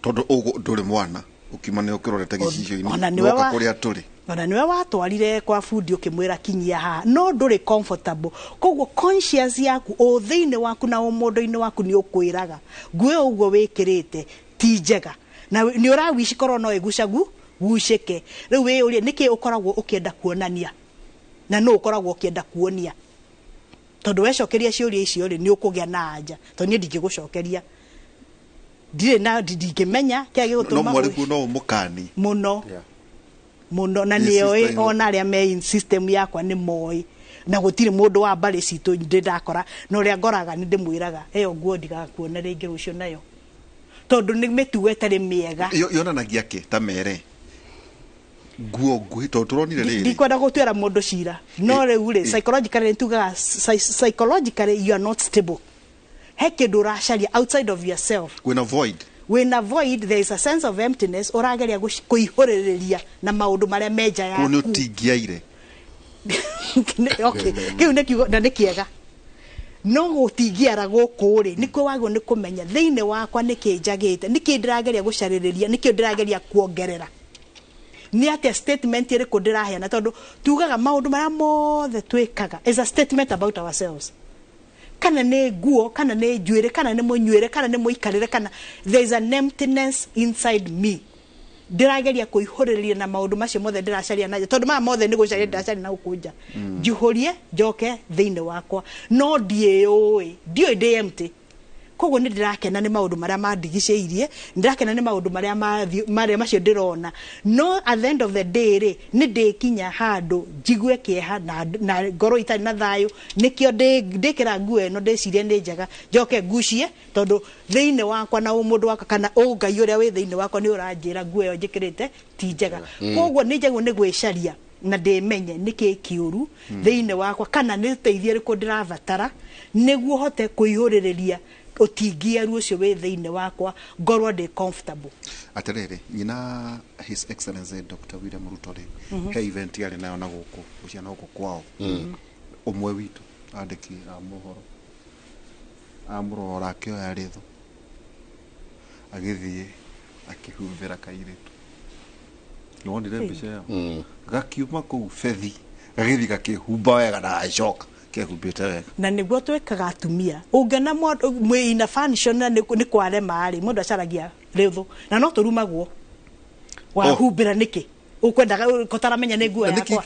tondu ugu nduri mwana ukimane ukirorete gicicio-ini noka kuria turi ona niwe watwarire kwa fundi ukimwira kinyia ha no nduri comfortable koguo conscious yaku o thiini waku na o mundu-ini waku ni ukwiraga nguo uguo wikirite ti njega na ni urawishi korwo no igucagu gucike riu wi uria niki ukoragwo ukienda kuonania na no ukoragwo ukienda kuonia tondu wecokeria ciuria icio ri ni ukugia na anja tondu ndingigucokeria ndire na ndingimenya kia gigutuma no mwariku no mukani muno muno na niyo ona aria me system yakwa ni moi na gutire mundu wa mbari citu ndakora no ria ngoraga ni ndimwiraga eyo nguo ndigakuona ringi rucio nayo tondu ni mituwe tari miega yonanagia ke ta mere nguo nguhi tondu turonire riri ndikwenda gutwira mundu cira no riu ri psychologically ntuga psychologically you are not stable heke nduracaria outside of yourself when avoid there is a sense of emptiness orageria kuihuririria na maundu maria meja yaku kuno tingiaire okay kiu ne kiugo na ne kiega no gutingiara guku ri nikwe wago ni kumenya thiine wakwa nikinjagite niki ndirageria gucaririria niki ndirageria kuongerera ni ate statement iri ku ndiraheana tondu tugaga maundu maria mothe twikaga is a statement about ourselves kana ne guo kana ne njuire kana ne munyuire kana ne muikarire kana there is an emptiness inside me ndirageria kuihuriria na maundu macio mothe ndiracaria naje tondu ma mothe ni gucaria ndiracaria na gukunja njihurie njoke thiine wakwa no ndiui ndi empty koguo ni ndirakena ni maundu maria mandigiceirie ndirakena ni maundu maria macio ndirona no at the end of the day ri ni ndikinya handu njigue kieha na ngoro itari na thayo nikio ndikira nguo eno ndicirie ni njega njoke ngucie tondu thiine wakwa na mundu wakwa kana Ngai uria wi thiine wakwa ni uranjira nguo yo njikirite ti njega koguo ni njegu ni gwicaria na ndimenye niki kiuru thiine wakwa kana ni teithie riku ndirabatara niguo hote kuihuririria utingiaru ucio wi thiine wakwa ngorwo ndi comfortable aterere nyina His Excellency Dr. William Ruto he event yari nayo na guku uciana guku kwao umwe witu andiki a mohoro amurora akioya ritho agithie akihumbira kairitu nonire mbica yao gakiuma kuu fethi gagithi gakihumba wega na acoka kehumbite wega na niguo twikaga atumia ungena mwi ina function na ni kware mari mundu acaragia ritho na no turumagwo wahumbira niki ukwendaga kotaramenya ni nguo yakwa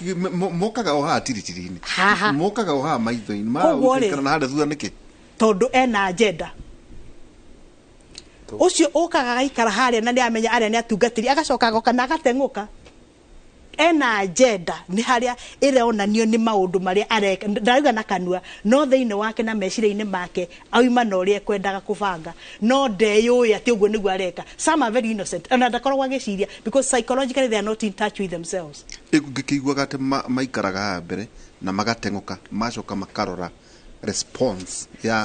mokaga oha tiritirini mokaga oha maitho-ini ma ukikana na hande thutha niki tondu ena agenda ucio ukaga gaikara haria na ni amenya aria ni atungatiri agacoka goka na agatenguka ena agenda ni haria ireonanio ni maundu maria areka ndauga na kanua no thiine wake na meciria-ini make auma no ria kwendaga kubanga no ndeyuya ati uguo niguo areka some are very innocent and ndakoragwo agiciria because psychologically they are not in touch with themselves ngikiguaga ati maikaraga mbere na magatenguka macoka makarora response ya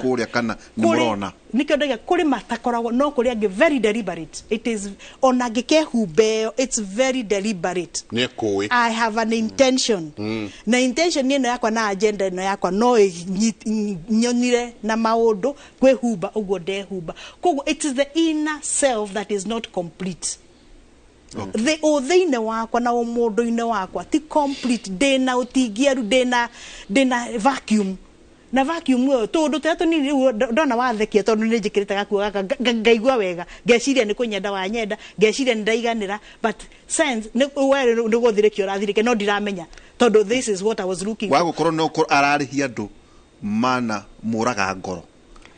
kuria kana nimurona nikio ndaga kuri matakoragwo no kuri ange very deliberate it is ona ngikehumbe it's very deliberate ni kuwi I have an intention na intention ni yakwa na agenda ino yakwa no nyonire na maundu kwehumba uguo ndehumba koguo it is the inner self that is not complete the thiine wakwa na mundu-ini wakwa ti complete dena utingiaru dena vacuum na vacuum we tondu teto ni ndona wathekia tondu ni njikirite gakuo gaka ngaigua wega ngeciria ni kunyenda wa nyenda ngeciria ni ndaiganira but sense ni we ni guthirikio rathirike no ndiramenya tondu this is what I was looking wa gukorwo no ararihia andu mana muraga ngoro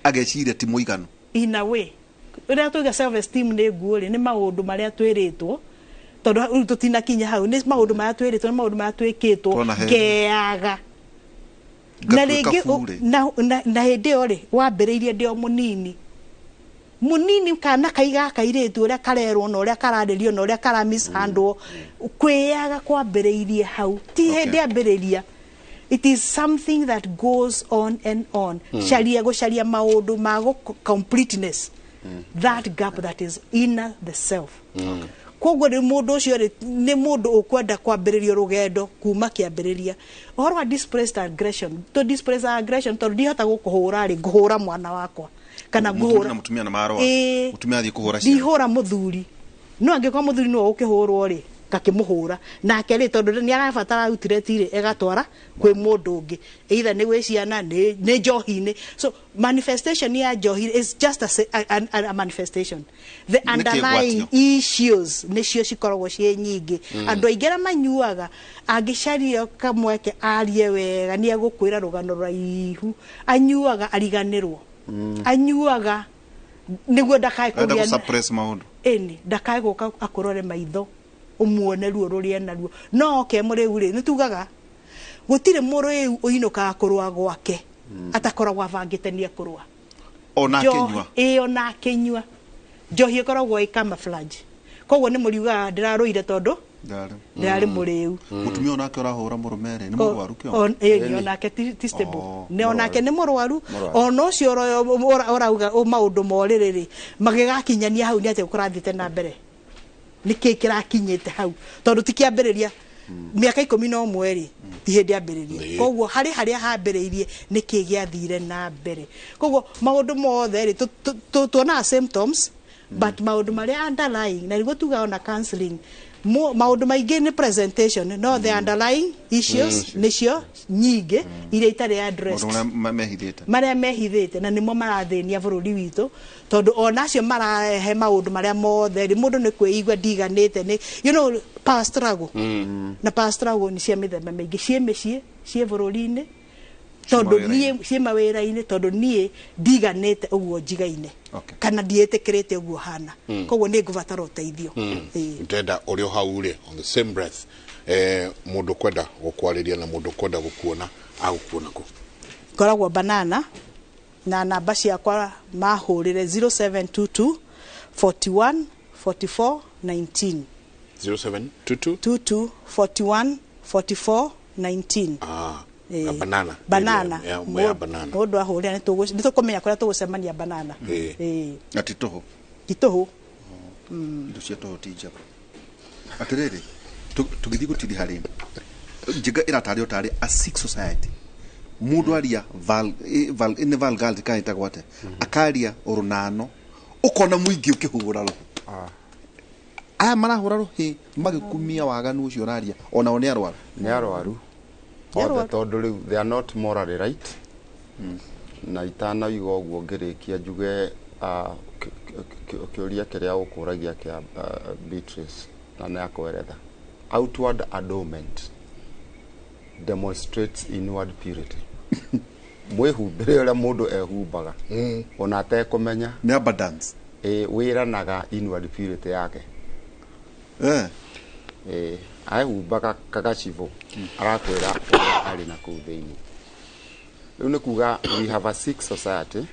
ageciria ti muigano in a way ria tuiga self esteem ni nguuri ni maundu maria twiritwo tondu tutinakinya hau ni maundu maria twiritwo ni maundu maria twikitwo keaga na ringi na hindi ori wambiriirie ndio munini kana kaiga kairitu uria karerwo na uria kararirio na uria karamishandwo kwiaga kwambiriirie hau ti hindi ambiriria it is something that goes on and on gucaria maundu ma completeness that gap that is in the self koguo ni mundu ucio ni mundu ukwenda kwambiririo rugendo kuma kiambiriria uhoro wa displaced aggression to ndihota gukuhura ri nguhura mwana wakwa kana nguhura mutumia na maroa mutumia athie kuhura cia ndihura muthuri no angikwa muthuri no ukihurwo ri ngakimuhura nake ri tondu ni arabatara utireti ri egatwara kwi mundu ungi either ni gwi ciana ni njohi-ini so manifestation ya njohi is just a manifestation the underlying issues nicio cikoragwo cie nyingi andu aingĩ manyuaga angicaria kamweke arie wega ni egukwira rugano raihu anyuaga ariganirwo anyuaga niguo ndakae kuria suppress maundu ndakae guka akurore maitho umuone ruo ruria naruo no ke muriu ri nitugaga gutire muriu uinuka kurwa gwake atakoragwo avangite ni kurwa ona kenywa ona kenywa njohi ikoragwo camouflage koguo ni muriuga ndiraruire tondu ndari muriu mutumia onake urahura murumere ni murwaru kio ni onake ti stable ni onake ni murwaru ono ucio urauga maundu moririri magigakinyania hau ni ati ukurathite na mbere niki kirakinyite hau tondu tikiambiriria miaka 11 ri ti hindi ambiririe koguo haria hambiriirie niki giathire na mbere koguo maundu mothe ri tuona symptoms but maundu maria underlying na rigo tuga ona counseling maundu maingi ni presentation no the underlying issues nicio nyingi iria itari addressed maria mehithite na nimo marathinia bururi witu tondu onacio marahe maundu maria mothe ri mundu ni kwigua ndiganite ni power struggle na power struggle ni cia mithemba maingi cie micii cie bururi-ini tondu nie cie mawira-ini tondu nie ndiganite uguo njigaine kana ndietikirite uguo hana koguo ni ngubatara uteithio ndenda urio hau ri on the same breath mundu kwenda gukwariria na mundu kwenda gukuona agukuona ku koragwo banana na namba ciakwa mahurire 0722 41 44 19 0722 41 44 19 banana mundu ahurira nitukumenya kuria tugucemania banana ati toho gituhu nducia toho tijaba atiriri tugithi gutiri hari njiga iratari otari a sick society mundu aria in vulgarity kaita gwate akaria urunano ukona muingi ukihura ro aya marahura ro hi magikumia waganu ucio raria ona one arwaru tondu riu they are not morally right na itana igo guo ngirikia njuge kiuria kiria ukuragia kia Beatrice na nakweretha outward adornment demonstrates inward purity mwihumbire uria mundu ehumbaga ona atekumenya ni abundance wiranaga inward purity yake ahumbaga kagacivo arakwira ari na kuu thiini riu ni kuga we have a sick society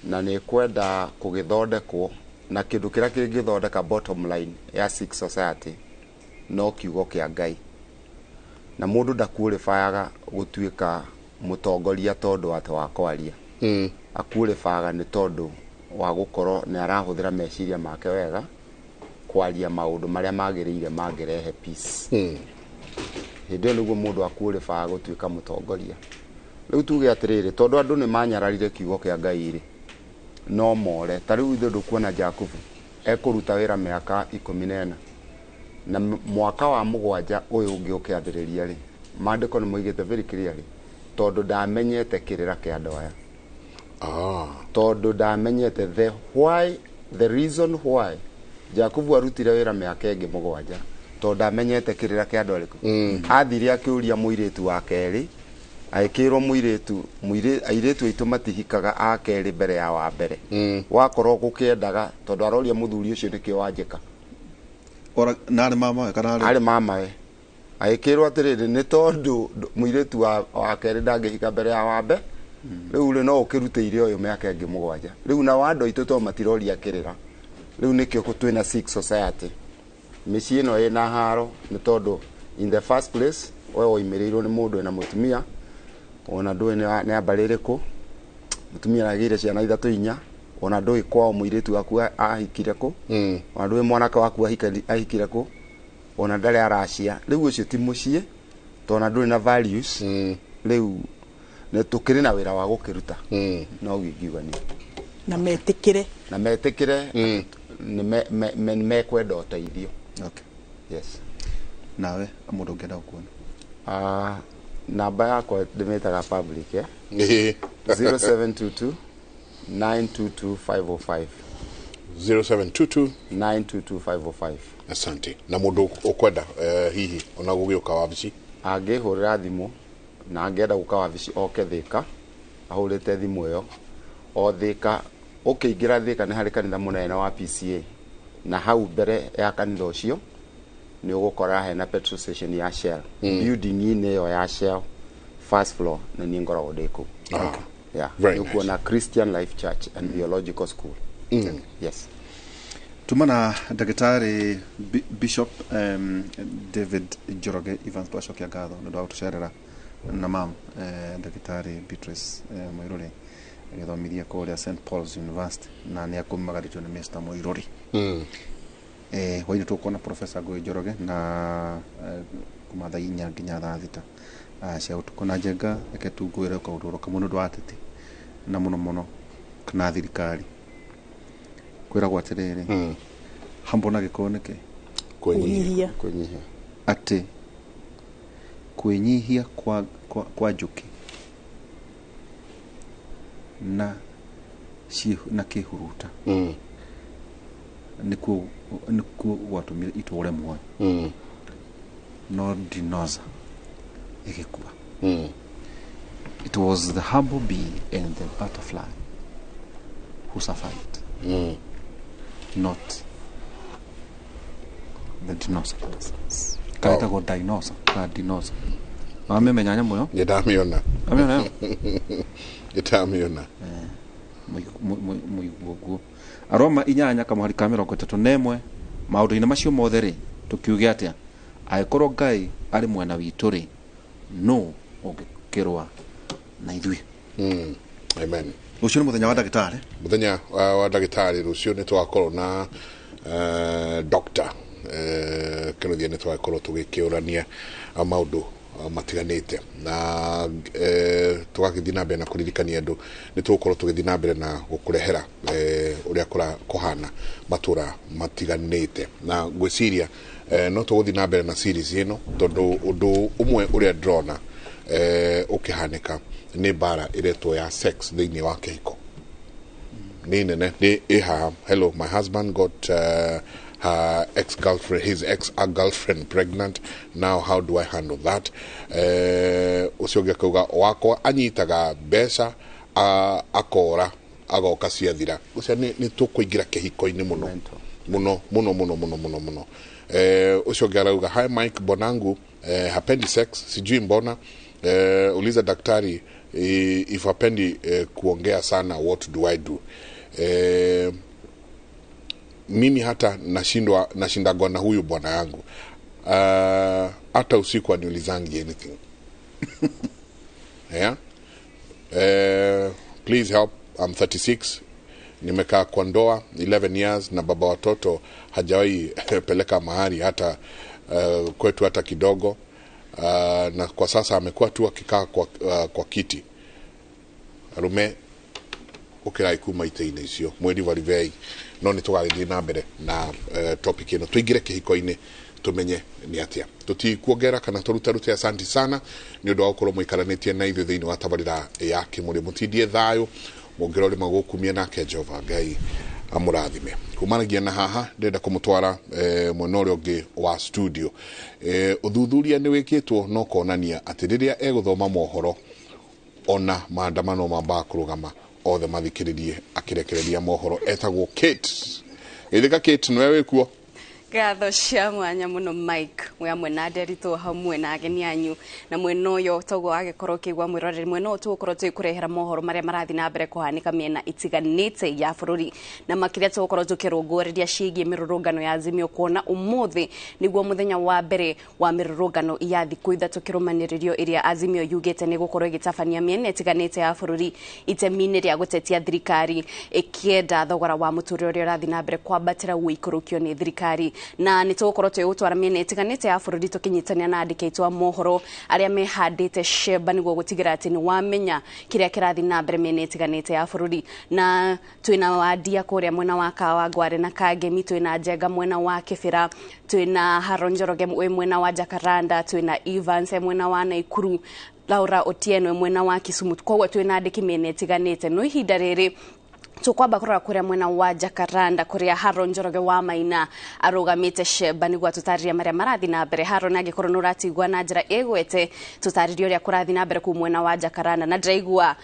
na ni kwenda kugithondekwo na kindu kiria kingithondeka bottom line ya sick society no kiugo kia Ngai na mundu ndakuurifayaga gutuika mutongoria tondu ate wa kwaria akuurifaga ni tondu wa gukorwo ni arahuthira meciria make wega kwaria maundu maria magiriire mangirehe peace hindi niguo mundu akuurifaga gutuika mutongoria riu tuge atiriri tondu andu ni manyararire kiugo kia Ngai ri no more tariu ithu ndukuona Jacob ekuruta wira miaka 14 na mwaka wa mugwanja uyu ungi ukiambiriria ri mandiko ni moigite very clearly tondu ndamenyete kirira kia andu aya tondu ndamenyete the reason why Jacob arutire wira miaka ingi mugwanja tondu ndamenyete kirira kia andu ariku athire akiuria muiritu wa keri aikirwo muiritu airetu aitu matihikaga akeri mbere ya wa mbere wakorwo gukiendaga tondu aroria muthuri ucio nikio wanjika ora nari mama kana ari mama aikirwo atiriri ni tondu muiritu wa keri ndangihika mbere ya wa mbere riu ri no ukirutire uyu miaka ingi mugwanja riu na wando aitu to matiroria kirira riu nikio twina sick society micii no ina haro ni tondu in the first place wewe oimirirwo ni mundu ena mutumia ona ndui ni ambaririku mutumia aragire ciana 3-4 ona ndui kwao muiritu waku ahikire ku ona ndui mwanaka waku ahikire ku ona ndari aracia riu ucio ti mucie tona ndui na values riu ne tukiri na wira wa gukiruta no gingiuga ni na metikire ni mekwenda uteithio yes nawe amundu ngenda gukuona namba yakwa ndimetaga public 0722 922 0722 922 asante na mundu ukwenda hihi ona gugiuka wabici angihurira thimu na angenda guka wabici oke Thika ahurite thimu iyo o Thika ukiingira Thika ni hari kanitha munene wa PCA na hau mbere ya kanitha ucio ni ugukora hena petrol station ya Shell building ine yo ya Shell first floor na ni ngoragwo ndiku uko na Christian Life Church and Theological School yes tumana ndagitari Bishop David Njoroge Evans twacokia ngatho ndu wa tucerera na mam ndagitari Beatrice Moiruri agithomithia kuria St Paul's University na ni akumagarithio ni Mr Moiruri hwaini tukona Professor Ngũĩ Njoroge na kuma thaa inya nginya thaa thita cia utuko na njenga reke tungwire kaundu kamwe ndu atete na muno kana thirikari kwiragwo atiriri hambo na gikoneke kunyihia ati kwenyihia kwa njuki na na kihuruta nikuo watumire itore mwa no dinosaur igikuwa it was the humble bee and the butterfly who suffered not the dinosaurs kaita go dinosaur amemenya nyambo yo ndamiona ndamiona muiguo aroma inyanya kamari ka 31 maundu-ini macio mothe ri tukiuge atia aikorwo Ngai ari mwena witu ri no ungikirwa na ithui amen. Rucio ni muthenya wa ndagitari, muthenya wa ndagitari rucio ni twakorwo na doctor kĩrũthia nĩ twakorwo tũgĩkĩũrania maũndũ matiganĩte na tũgagĩthiĩ na mbere na kũririkania andũ nĩ tũgũkorwo tũgĩthiĩ na mbere na gũkũrehera ũrĩa kũhana matũra matiganĩte na ngwĩciria no tũgũthiĩ na mbere na series ĩno tondũ ũndũ ũmwe ũrĩa ndĩrona ũkĩhanĩka nĩ mbara ĩretwo ya sex thĩinĩ wa kĩhiko nĩ nene nĩ ĩha. Hello, my husband got her ex-girlfriend, his ex-girlfriend pregnant. Now how do I handle that? Ucio kauga wakwa anyitaga mbeca akora agoka ciathira ucio ni tukũingira kĩhiko-inĩ mũno ucio ngarauga hi Mike bonangu hapendi sex sijui mbona uliza daktari if hapendi kuongea sana what do I do? Mimi hata nashindagwa na huyu bwana yangu hata usiku aniulizangi anything. Yeah? Please help, I'm 36, nimekaa kwa ndoa 11 years na baba watoto hajawahi peleka mahari hata kwetu hata kidogo, na kwa sasa amekuwa tu akikaa kwa kiti arume ukirai kuma ite-inĩ icio mweri varivei no nĩ tũgagĩthiĩ na mbere na topic ĩno tũingĩre kĩhiko-inĩ tumenye nĩ atĩa tutikuongera kana tũrute asanti sana nĩ ũndũ wa gũkorwo mũikaranĩtie na ithuĩ thĩinĩ wa tabarĩra ya kĩmũrĩ mũtindie thayũ mũngĩrori magũkumia nake Jehova Ngai amũrathime. Kumanagia na haha ndenda kũmũtwara mwena ũrĩa ũngĩ wa studio. Ũthuthuria nĩ wĩkĩtwo no konania atĩ rĩrĩa egũthoma mohoro ona maandamano mamba kũrũgama othe mathikĩrĩrie akĩrekereria mohoro etagwo Kate. Ithika Kate nĩwe wĩkuo? Gatho cia mwanya muno Mike mwe amwe na Derito hamwe na ageni anyu na mwena uyo togo agikorwo kigwa mwiroreri mwena uyu tugukorwo tukurehera mohoro maria marathi na mbere kuhanika miena itiganite ya bururi na makiria tugukorwo tukirungureria ciigie mirurungano ya Azimio kuona umuthi niguo muthenya wa mbere wa mirurungano ya thiku ithatu kirumanirio iria Azimio yugite ni gukorwo igitabania miena itiganite ya bururi itemini ria gutetia thirikari ikienda thogora wa muturire uria urathi na mbere kwambatira guikurukio ni thirikari na nitugukorwo twigutwara miena itiganite ya bururi tukinyitania na andiki aitwa mohoro aria mehandite sheba niguo gutigira ati ni wamenya kiria kirathi na mbere miena itiganite ya bururi na twina wadia kuria mwena wa Kawangware na Kagemi, twina Njenga mwena wa Kibira, twina Haronjoroge mwena wa Jakaranda, twina Evans mwena wa Naikuru, Laura Otieno mwena wa Kisumu. Koguo twina andiki miena itiganite no ihinda riri tukwamba kurora kuria mwena wa Jakaranda kuria Haron Njoroge wa Maina arugamite sheba niguo tutariria maria marathi na mbere. Haron agikorwo nuratigwa na njira igwete tutariria uria kurathi na mbere ku mwena wa Jakaranda na ndiraigua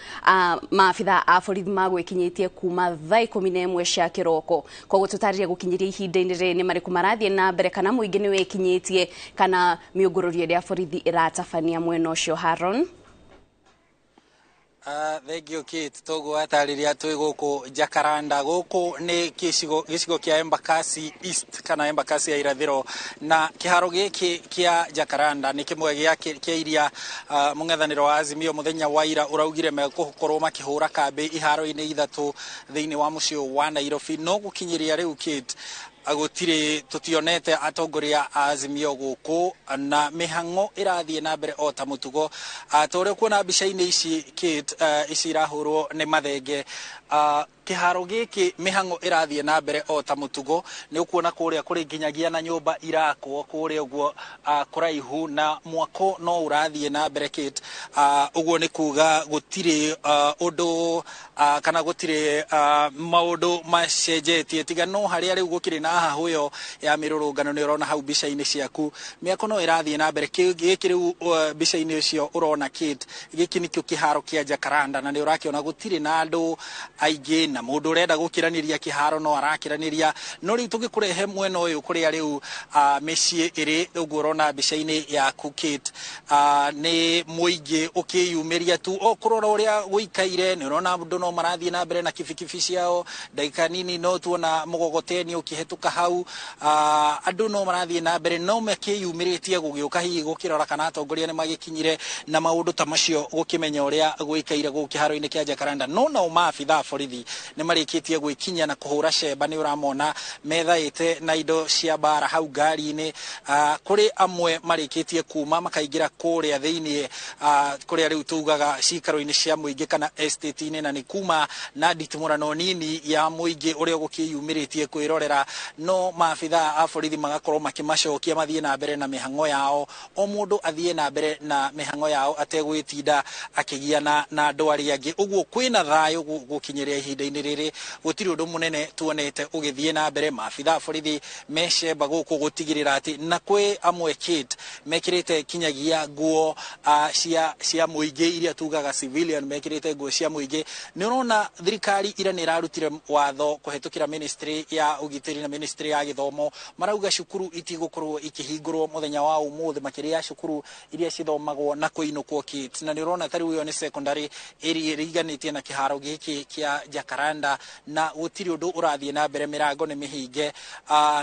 maabitha a borithi magwikinyitie kuma thaa 11 cia kiroko. Koguo tutariria gukinyiria ihinda-ini riri ni mariku marathi na mbere kana muingi ni wekinyitie kana miungururio ya borithi iratabania mwena ucio. Haron thank you Kate. Togo atariria twi guku Jakaranda, guku ni gicigo kia Embakasi East kana Embakasi ya irathiro na kiharo giki kia Jakaranda ni kimwe kia iria mungethaniro wa Azimio muthenya wa ira uraugire mekukorwo makihura kambi iharo-ini ithatu thiini wa mucio wa Nairobi no gukinyiria riu Kate agutire tutionete atongoria Azimio guku na mihango irathie na mbere o ta mutugo tore kuona mbica-ini ici kit ici irahurwo ni mathenge kiharo giki mihango irathie na mbere o ta mutugo ni ukuona kuria kuri nginyagia na nyumba irakwo kuria uguo kuraihu na mwako no urathie na mbere kit uguo ni kuga gutire undu kana gutire maundu macenjetie tiga no haria riu gukiri na hahuyo ya mirurungano ni urona hau mbica-ini ciaku miako no irathie na mbere giki riu mbica-ini cio urona kit giki nikio kiharo kia Jacaranda na ni urakiona gutire na andu aingĩ na mundu urenda gukiraniria kiharo no arakiraniria no riu tugikurehe mwena uyu kuria riu micii iri uguo urona mbica-ini yaku kit ni muingi ukiyumiria tu o kurora uria guikaire ni urona andu no marathie na mbere na kibikibi ciao ndagika nini no tuona mugogoteni ukihetuka hau andu no marathie na mbere no makiyumiritie gugiuka hihi gukirora kana atongoria ni magikinyire na maundu ta macio gukimenya uria guikaire guku kiharo-ini kia Jacaranda no na maabitha borithi ni marikitie gwikinya na kuhura cemba ni uramona methaite na indo cia bara hau ngari-ini kuri amwe marikitie kuma makaingira kuria thiini kuria riu tugaga cikaro-ini cia muingi kana estate-ini na ni kuma na nditimurano nini ya muingi uria gukiyumiritie kwirorera no maabitha a borithi magakorwo makimacokia mathie na mbere na mihango yao o mundu athie na mbere na mihango yao ategwitinda akigiana na andu aria angi uguo kwina thayo gukinyiria ihinda-ini riri gutiri undu munene tuonete ugithie na mbere maabitha borithi mecemba guku gutigirira ati na kwi amwe kit mekirite kinyagia nguo cia muingi iria tugaga civilian mekirite nguo cia muingi ni urona thirikari ira ni irarutire watho kuhetukira ministry ya ugitiri na ministry ya githomo marauga cukuru itigukorwo ikihingurwo muthenya wa umuthi makiria cukuru iria cithomagwo na kuinukwo kit na ni urona tari uyo ni secondary iri riganitie na kiharo giki kia Jacaranda na gutiri undu urathie na mbere mirango ni mihinge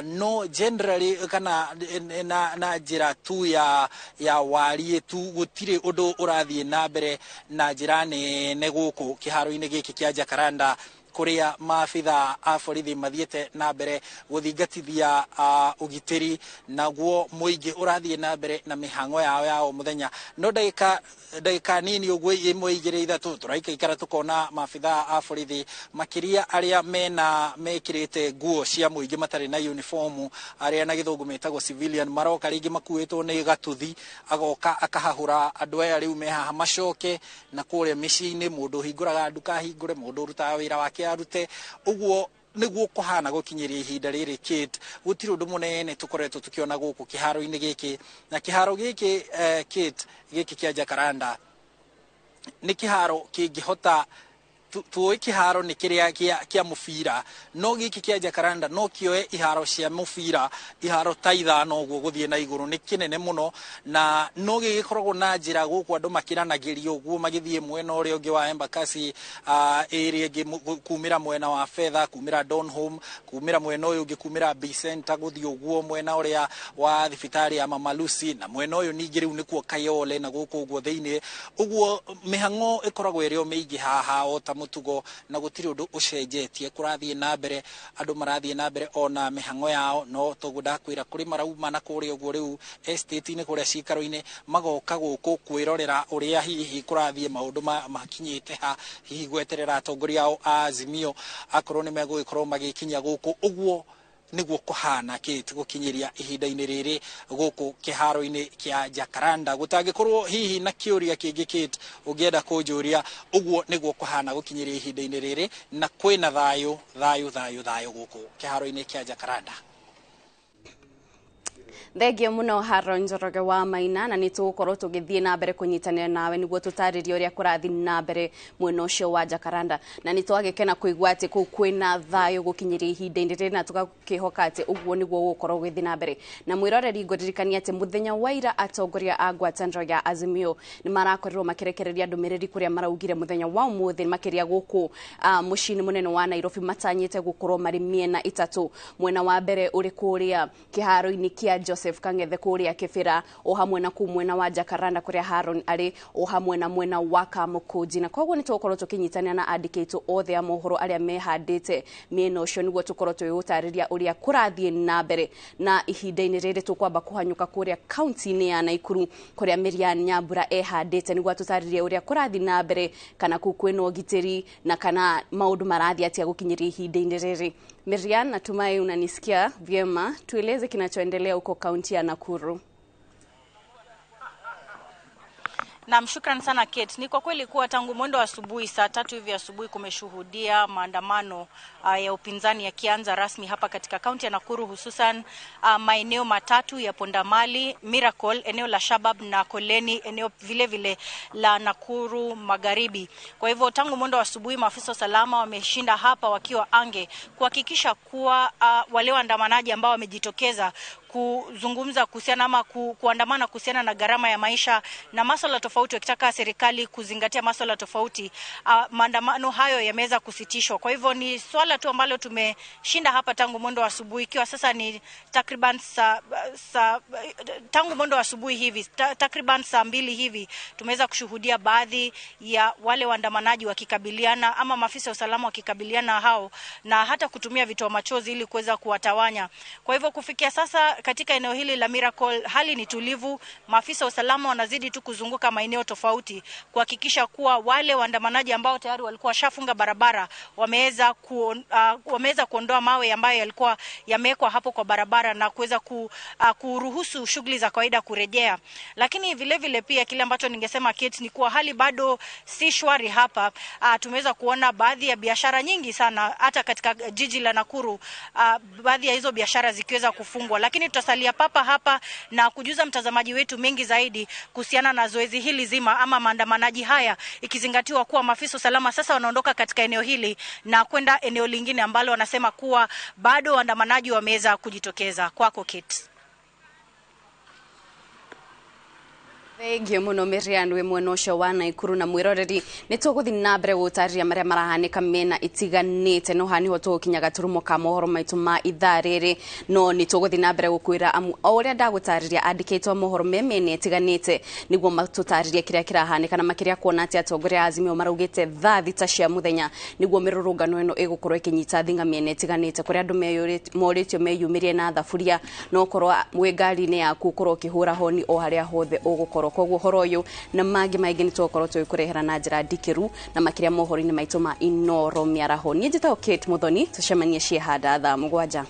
no generally kana na njira tu ya warie tu gutiri undu urathie na mbere na njira nene guku kiharo-ini giki kia Jacaranda kuria maabitha a borithi mathiete na mbere guthingatithia ugitiri naguo muingi urathie na mbere na mihango yao ya o muthenya no ndagika nini uguo imwe igiri ithatu turaikara tukona maabitha a borithi makiria aria mekirite nguo cia muingi matari na uniform aria na githungu metagwo civilian maroka ringi makuitwo ni gatuthi agoka akahahura andu aya riu mehaha macoke na kuria micii-ini mundu hinguraga nduka hingure mundu rutaga wira wake arute uguo niguo kuhana gukinyiria ihinda riri kit gutiri undu munene tukoretwo tukiona guku kiharo-ini giki na kiharo giki kit giki kia Jacaranda ni kiharo kingihota tuoi kiharo ni kiria kia mubira no giki kia Jacaranda no kioe iharo cia mubira iharo ta ithano uguo guthie na iguru ni kinene muno na no gikoragwo na njira guku andu makiranagiria uguo magithie mwena uria ungi wa Embakasi area ingi kumira mwena wa Fedha kumira Donholm kumira mwena uyu ungi kumira Bicenta guthie uguo mwena uria wa thibitari ya Mama Lucy na mwena uyu ningi riu nikuo Kayole na guku uguo thiini uguo mihango ikoragwo irio miingi haha o ta mutugo na gutiri undu ucenjetie kurathie na mbere andu marathie na mbere ona mihango yao no tuguda kwira kuri marauma na kuri uguo riu estate-ini kuria cikaro-ini magoka guku kwirorera uria hihi kurathie maundu makinyite ha hihi gweterera atongoria ao Azimio akorwo ni megugikorwo magikinya guku uguo niguo kuhana kit gukinyiria ihinda-ini riri guku kiharo-ini kia Jacaranda gutangikorwo hihi na kiuria kingi kit ungienda kunjuria uguo niguo kuhana gukinyiria ihinda-ini riri na kwina thayo guku kiharo-ini kia Jacaranda. Thengio muno Haro Njoroge wa Maina na nitugukorwo tugithie na mbere kunyitanira nawe niguo tutaririe uria kurathi na mbere mwena ucio wa Jacaranda na nitwagikena kuigua ati ku kwina thayo gukinyiria ihinda-ini riri na tugakihoka ati uguo niguo gukorwo gwithi na mbere na mwiroreri nguririkania ati muthenya waira atongoria a ngwataniro ya Azimio ni marakorirwo makirekereria ndumiriri kuria maraugire muthenya wa umuthi makiria guku mucini munene wa Nairobi matanyite gukorwo mari miena itatu mwena wa mbere uri kuria kiharo-ini kia Joseph Kangethe kuria Kibira o hamwe na kumwena wa Jacaranda kuria Haron ari o hamwe na mwena wa Kamukunji na koguo ni tukorwo tukinyitania na andikitwo othe a mohoro aria mehandite miena ucio niguo tukorwo twigutariria uria kurathie na mbere na ihinda-ini riri tukwamba kuhanyuka kuria county-ini ya Naikuru kuria Miriam Nyambura ehandite niguo tutaririe uria kurathie na mbere kana kukwena ugitiri na kana maundu marathie atia gukinyiria ihinda-ini riri. Miriam, natumai unanisikia vyema, tueleze kinachoendelea huko kaunti ya Nakuru. Na mshukran sana Kate. Ni kwa kweli kuwa tangu mwendo wa asubuhi saa 3 hivi asubuhi kumeshuhudia maandamano ya upinzani yakianza rasmi hapa katika kaunti ya Nakuru, hususan maeneo matatu ya Pondamali, Miracle, eneo la Shabab na Koleni, eneo vile vile la Nakuru Magharibi. Kwa hivyo tangu mwendo wa asubuhi maafisa usalama wameshinda hapa wakiwa ange kuhakikisha kuwa wale waandamanaji ambao wamejitokeza kuzungumza kuhusiana ama kuandamana kuhusiana na gharama ya maisha na masuala tofauti wakitaka serikali kuzingatia masuala tofauti, maandamano hayo yameweza kusitishwa. Kwa hivyo ni swala tu ambalo tumeshinda hapa tangu mwendo wa asubuhi, ikiwa sasa ni takriban tangu mwendo wa asubuhi hivi takriban saa 2 hivi tumeweza kushuhudia baadhi ya wale waandamanaji wakikabiliana ama maafisa usalama wakikabiliana hao na hata kutumia vitoa machozi ili kuweza kuwatawanya. Kwa hivyo kufikia sasa katika eneo hili la Miracle hali ni tulivu. Maafisa usalama wanazidi tu kuzunguka maeneo tofauti kuhakikisha kuwa wale waandamanaji ambao tayari walikuwa washafunga barabara wameweza kuondoa mawe ambayo yalikuwa yamewekwa hapo kwa barabara na kuweza kuruhusu shughuli za kawaida kurejea. Lakini vile vile pia kile ambacho ningesema Kate ni kuwa hali bado si shwari hapa. Tumeweza kuona baadhi ya biashara nyingi sana hata katika jiji la Nakuru, baadhi ya hizo biashara zikiweza kufungwa, lakini tutasalia papa hapa na kujuza mtazamaji wetu mengi zaidi kuhusiana na zoezi hili zima ama maandamanaji haya, ikizingatiwa kuwa maafisa usalama sasa wanaondoka katika eneo hili na kwenda eneo lingine ambalo wanasema kuwa bado waandamanaji wameweza kujitokeza. Kwako Kate. Thengi muno Miriam we mwena ucio wa Naikuru na mwiroreri ni tuguthi na mbere gutariria maria marahanika mena itiganite no hani ho tukinyaga turumo ka mohoro maitu ma ithaa riri no ni tuguthi na mbere gukwira amu uria ndagutariria andikitwo mohoro mene itiganite niguo matutaririe kiria kirahanika na makiria kuona ati atongoria Azimio marugite thaa thita cia muthenya niguo mirurungano ino igukorwo ikinyita thinga mene itiganite kuria andu moritio meyumirie na thafuria no korwa mwe ngari-ini yaku korwo kihura honi o haria hothe ugukorwo koguo horo uyu na magi maingi ni tukorwo tukurehera na njira ndikiru na makiria mohoro-ini maitu ma Inoro miaraho. Ni njitao Kate Muthoni, tucemanie cie hada thaa 7.